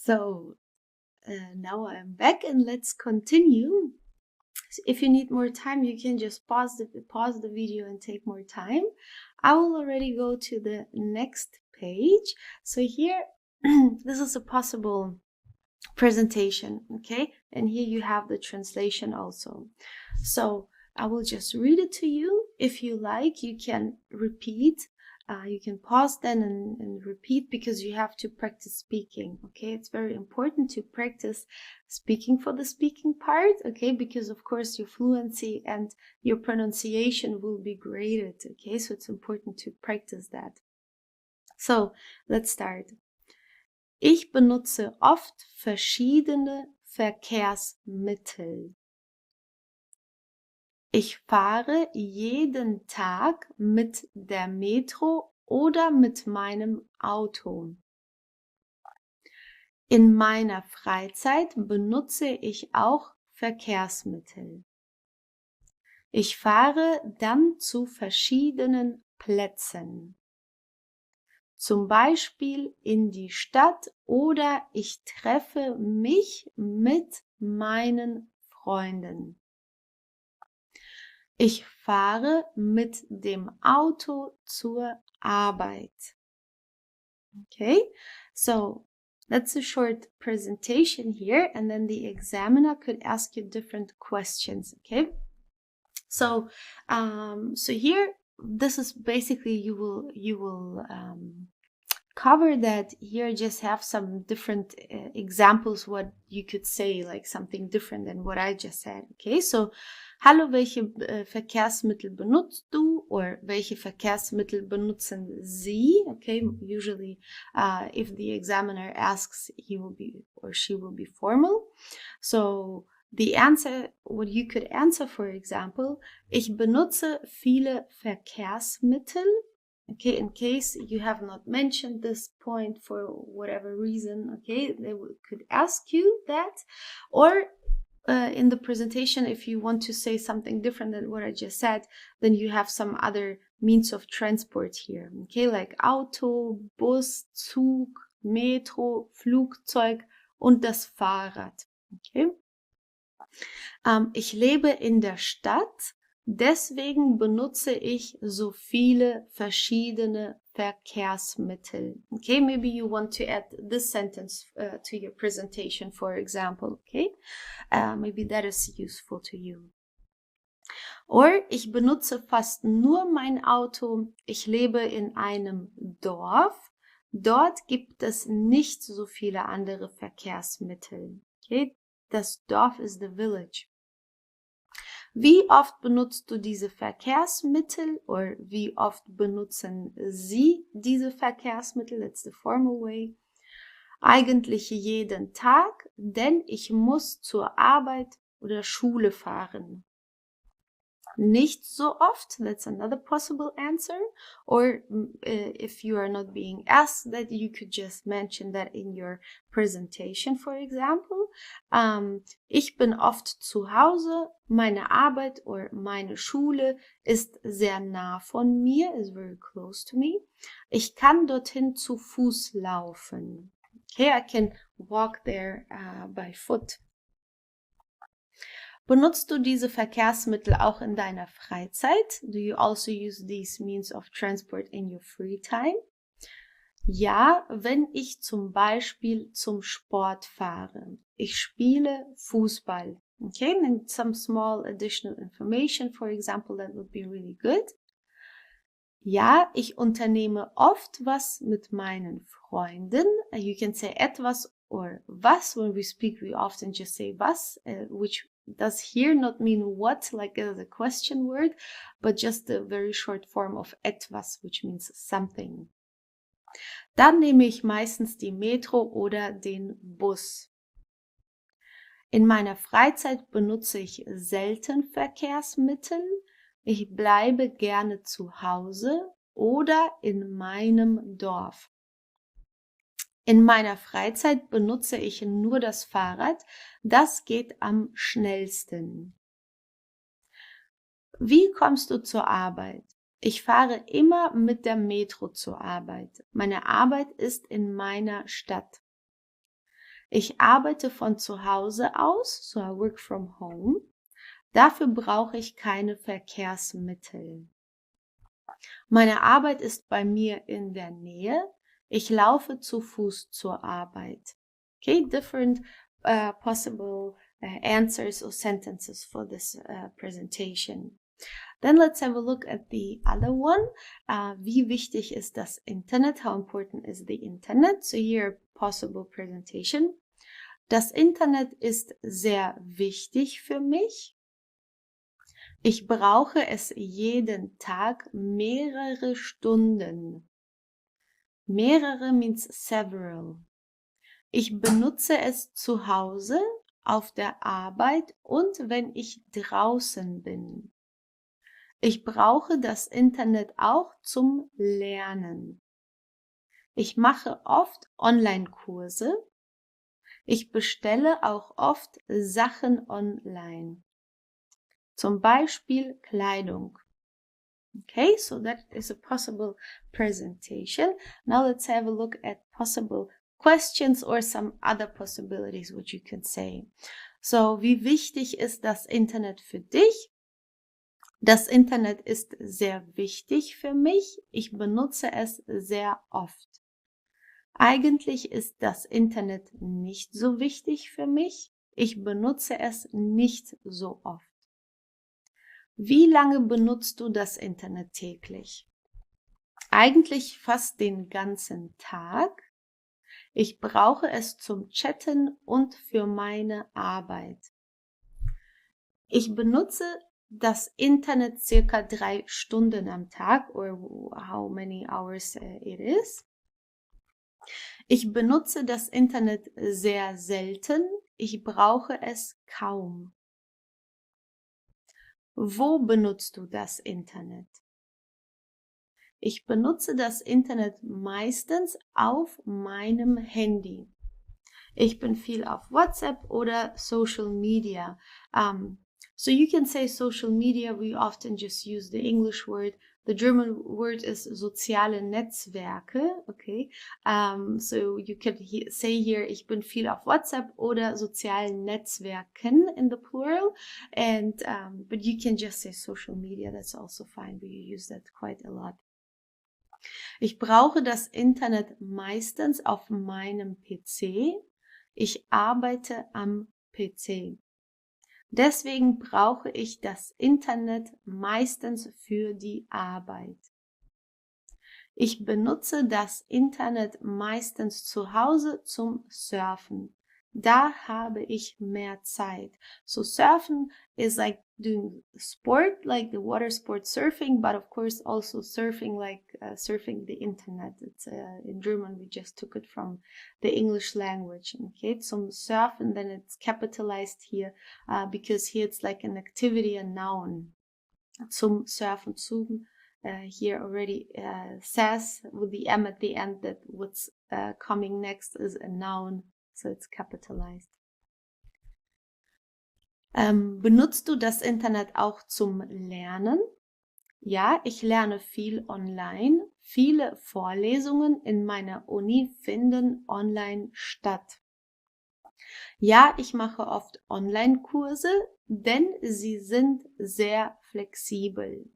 So now I'm back and let's continue. So if you need more time, you can just pause the video and take more time. I will already go to the next page. So here, this is a possible presentation, okay? And here you have the translation also. So I will just read it to you. If you like, you can repeat. You can pause then and repeat, because you have to practice speaking, okay? It's very important to practice speaking for the speaking part, okay? Because of course your fluency and your pronunciation will be graded, okay? So it's important to practice that. So let's start. Ich benutze oft verschiedene Verkehrsmittel. Ich fahre jeden Tag mit der Metro oder mit meinem Auto. In meiner Freizeit benutze ich auch Verkehrsmittel. Ich fahre dann zu verschiedenen Plätzen. Zum Beispiel in die Stadt, oder ich treffe mich mit meinen Freunden. Ich fahre mit dem Auto zur Arbeit. Okay, so that's a short presentation here, and then the examiner could ask you different questions. Okay, so here, this is basically you will cover that here. Just have some different examples what you could say, like something different than what I just said. Okay, so hallo, welche Verkehrsmittel benutzt du? Or welche Verkehrsmittel benutzen Sie? Okay, usually if the examiner asks, he will be or she will be formal. So the answer, what you could answer, for example, ich benutze viele Verkehrsmittel. Okay, in case you have not mentioned this point for whatever reason, okay, they could ask you that. Or in the presentation, if you want to say something different than what I just said, then you have some other means of transport here, okay, like Auto, Bus, Zug, Metro, Flugzeug und das Fahrrad, okay. Ich lebe in der Stadt, deswegen benutze ich so viele verschiedene Verkehrsmittel. Okay, maybe you want to add this sentence to your presentation, for example, okay? Maybe that is useful to you. Or ich benutze fast nur mein Auto, ich lebe in einem Dorf, dort gibt es nicht so viele andere Verkehrsmittel. Okay, das Dorf ist the village. Wie oft benutzt du diese Verkehrsmittel, oder wie oft benutzen Sie diese Verkehrsmittel? That's the formal way. Eigentlich jeden Tag, denn ich muss zur Arbeit oder Schule fahren. Nicht so oft, that's another possible answer. Or if you are not being asked that, you could just mention that in your presentation, for example. Ich bin oft zu Hause, meine Arbeit oder meine Schule ist sehr nah von mir, is very close to me. Ich kann dorthin zu Fuß laufen. Okay, I can walk there by foot. Benutzt du diese Verkehrsmittel auch in deiner Freizeit? Do you also use these means of transport in your free time? Ja, wenn ich zum Beispiel zum Sport fahre. Ich spiele Fußball. Okay, and some small additional information, for example, that would be really good. Ja, ich unternehme oft was mit meinen Freunden. You can say etwas or was. When we speak, we often just say was, which does here not mean what, like the question word, but just a very short form of etwas, which means something. Dann nehme ich meistens die Metro oder den Bus. In meiner Freizeit benutze ich selten Verkehrsmittel. Ich bleibe gerne zu Hause oder in meinem Dorf. In meiner Freizeit benutze ich nur das Fahrrad. Das geht am schnellsten. Wie kommst du zur Arbeit? Ich fahre immer mit der Metro zur Arbeit. Meine Arbeit ist in meiner Stadt. Ich arbeite von zu Hause aus, so I work from home. Dafür brauche ich keine Verkehrsmittel. Meine Arbeit ist bei mir in der Nähe. Ich laufe zu Fuß zur Arbeit. Okay, different possible answers or sentences for this presentation. Then let's have a look at the other one. Wie wichtig ist das Internet? How important is the Internet? So here, possible presentation. Das Internet ist sehr wichtig für mich. Ich brauche es jeden Tag mehrere Stunden. Mehrere means several. Ich benutze es zu Hause, auf der Arbeit und wenn ich draußen bin. Ich brauche das Internet auch zum Lernen. Ich mache oft Online-Kurse. Ich bestelle auch oft Sachen online. Zum Beispiel Kleidung. Okay, so that is a possible presentation. Now let's have a look at possible questions or some other possibilities which you can say. So, wie wichtig ist das Internet für dich? Das Internet ist sehr wichtig für mich. Ich benutze es sehr oft. Eigentlich ist das Internet nicht so wichtig für mich. Ich benutze es nicht so oft. Wie lange benutzt du das Internet täglich? Eigentlich fast den ganzen Tag. Ich brauche es zum Chatten und für meine Arbeit. Ich benutze das Internet circa 3 Stunden am Tag, or how many hours it is. Ich benutze das Internet sehr selten. Ich brauche es kaum. Wo benutzt du das Internet? Ich benutze das Internet meistens auf meinem Handy. Ich bin viel auf WhatsApp oder Social Media. So you can say social media, we often just use the English word. The German word is soziale Netzwerke, okay? So you could say here, ich bin viel auf WhatsApp oder sozialen Netzwerken in the plural. And but you can just say social media, that's also fine. We use that quite a lot. Ich brauche das Internet meistens auf meinem PC. Ich arbeite am PC. Deswegen brauche ich das Internet meistens für die Arbeit. Ich benutze das Internet meistens zu Hause zum Surfen. Da habe ich mehr Zeit. So surfen is like doing sport, like the water sport surfing, but of course also surfing like surfing the internet. It's in German, we just took it from the English language. Okay, zum Surfen, then it's capitalized here because here it's like an activity, a noun. Zum Surfen, zum here already says with the M at the end that what's coming next is a noun, so it's capitalized. Benutzt du das Internet auch zum Lernen? Ja, ich lerne viel online. Viele Vorlesungen in meiner Uni finden online statt. Ja, ich mache oft Online-Kurse, denn sie sind sehr flexibel.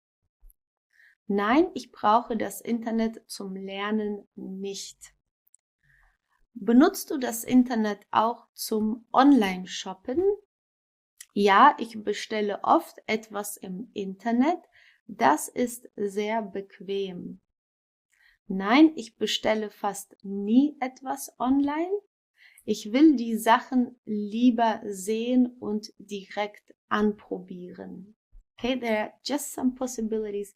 Nein, ich brauche das Internet zum Lernen nicht. Benutzt du das Internet auch zum Online-Shoppen? Ja, ich bestelle oft etwas im Internet. Das ist sehr bequem. Nein, ich bestelle fast nie etwas online. Ich will die Sachen lieber sehen und direkt anprobieren. Okay, there are just some possibilities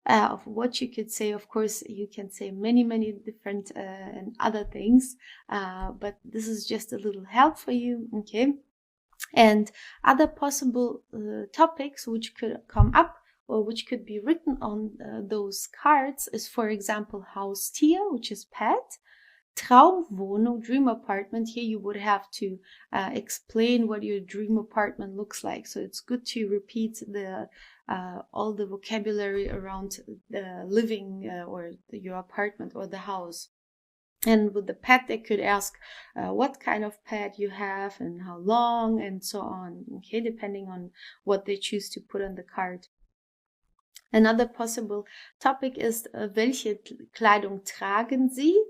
of what you could say. Of course, you can say many different and other things, but this is just a little help for you, okay? And other possible topics which could come up or which could be written on those cards is, for example, Haustier, which is pet. Traumwohnung, dream apartment. Here you would have to explain what your dream apartment looks like. So it's good to repeat all the vocabulary around the living or your apartment or the house. And with the pet, they could ask what kind of pet you have and how long and so on, okay, depending on what they choose to put on the card. Another possible topic is, welche Kleidung tragen Sie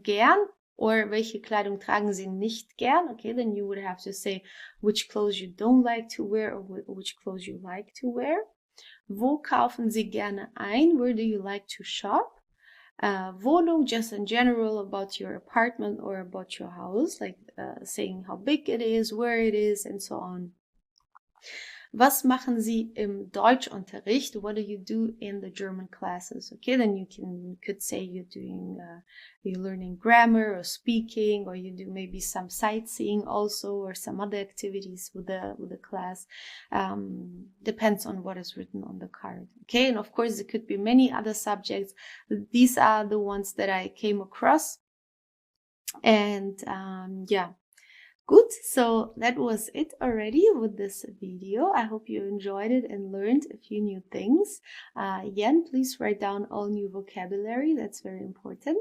gern, or welche Kleidung tragen Sie nicht gern? Okay, then you would have to say which clothes you don't like to wear or which clothes you like to wear. Wo kaufen Sie gerne ein? Where do you like to shop? Wohnung, just in general about your apartment or about your house, like saying how big it is, where it is, and so on. Was machen Sie im Deutschunterricht? What do you do in the German classes? Okay, then you could say you're learning grammar or speaking, or you do maybe some sightseeing also, or some other activities with the class. Depends on what is written on the card. Okay, and of course there could be many other subjects. These are the ones that I came across, and yeah. Good, so that was it already with this video. I hope you enjoyed it and learned a few new things. Again, please write down all new vocabulary, that's very important.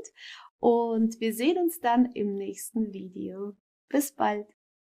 Und wir sehen uns dann im nächsten Video. Bis bald!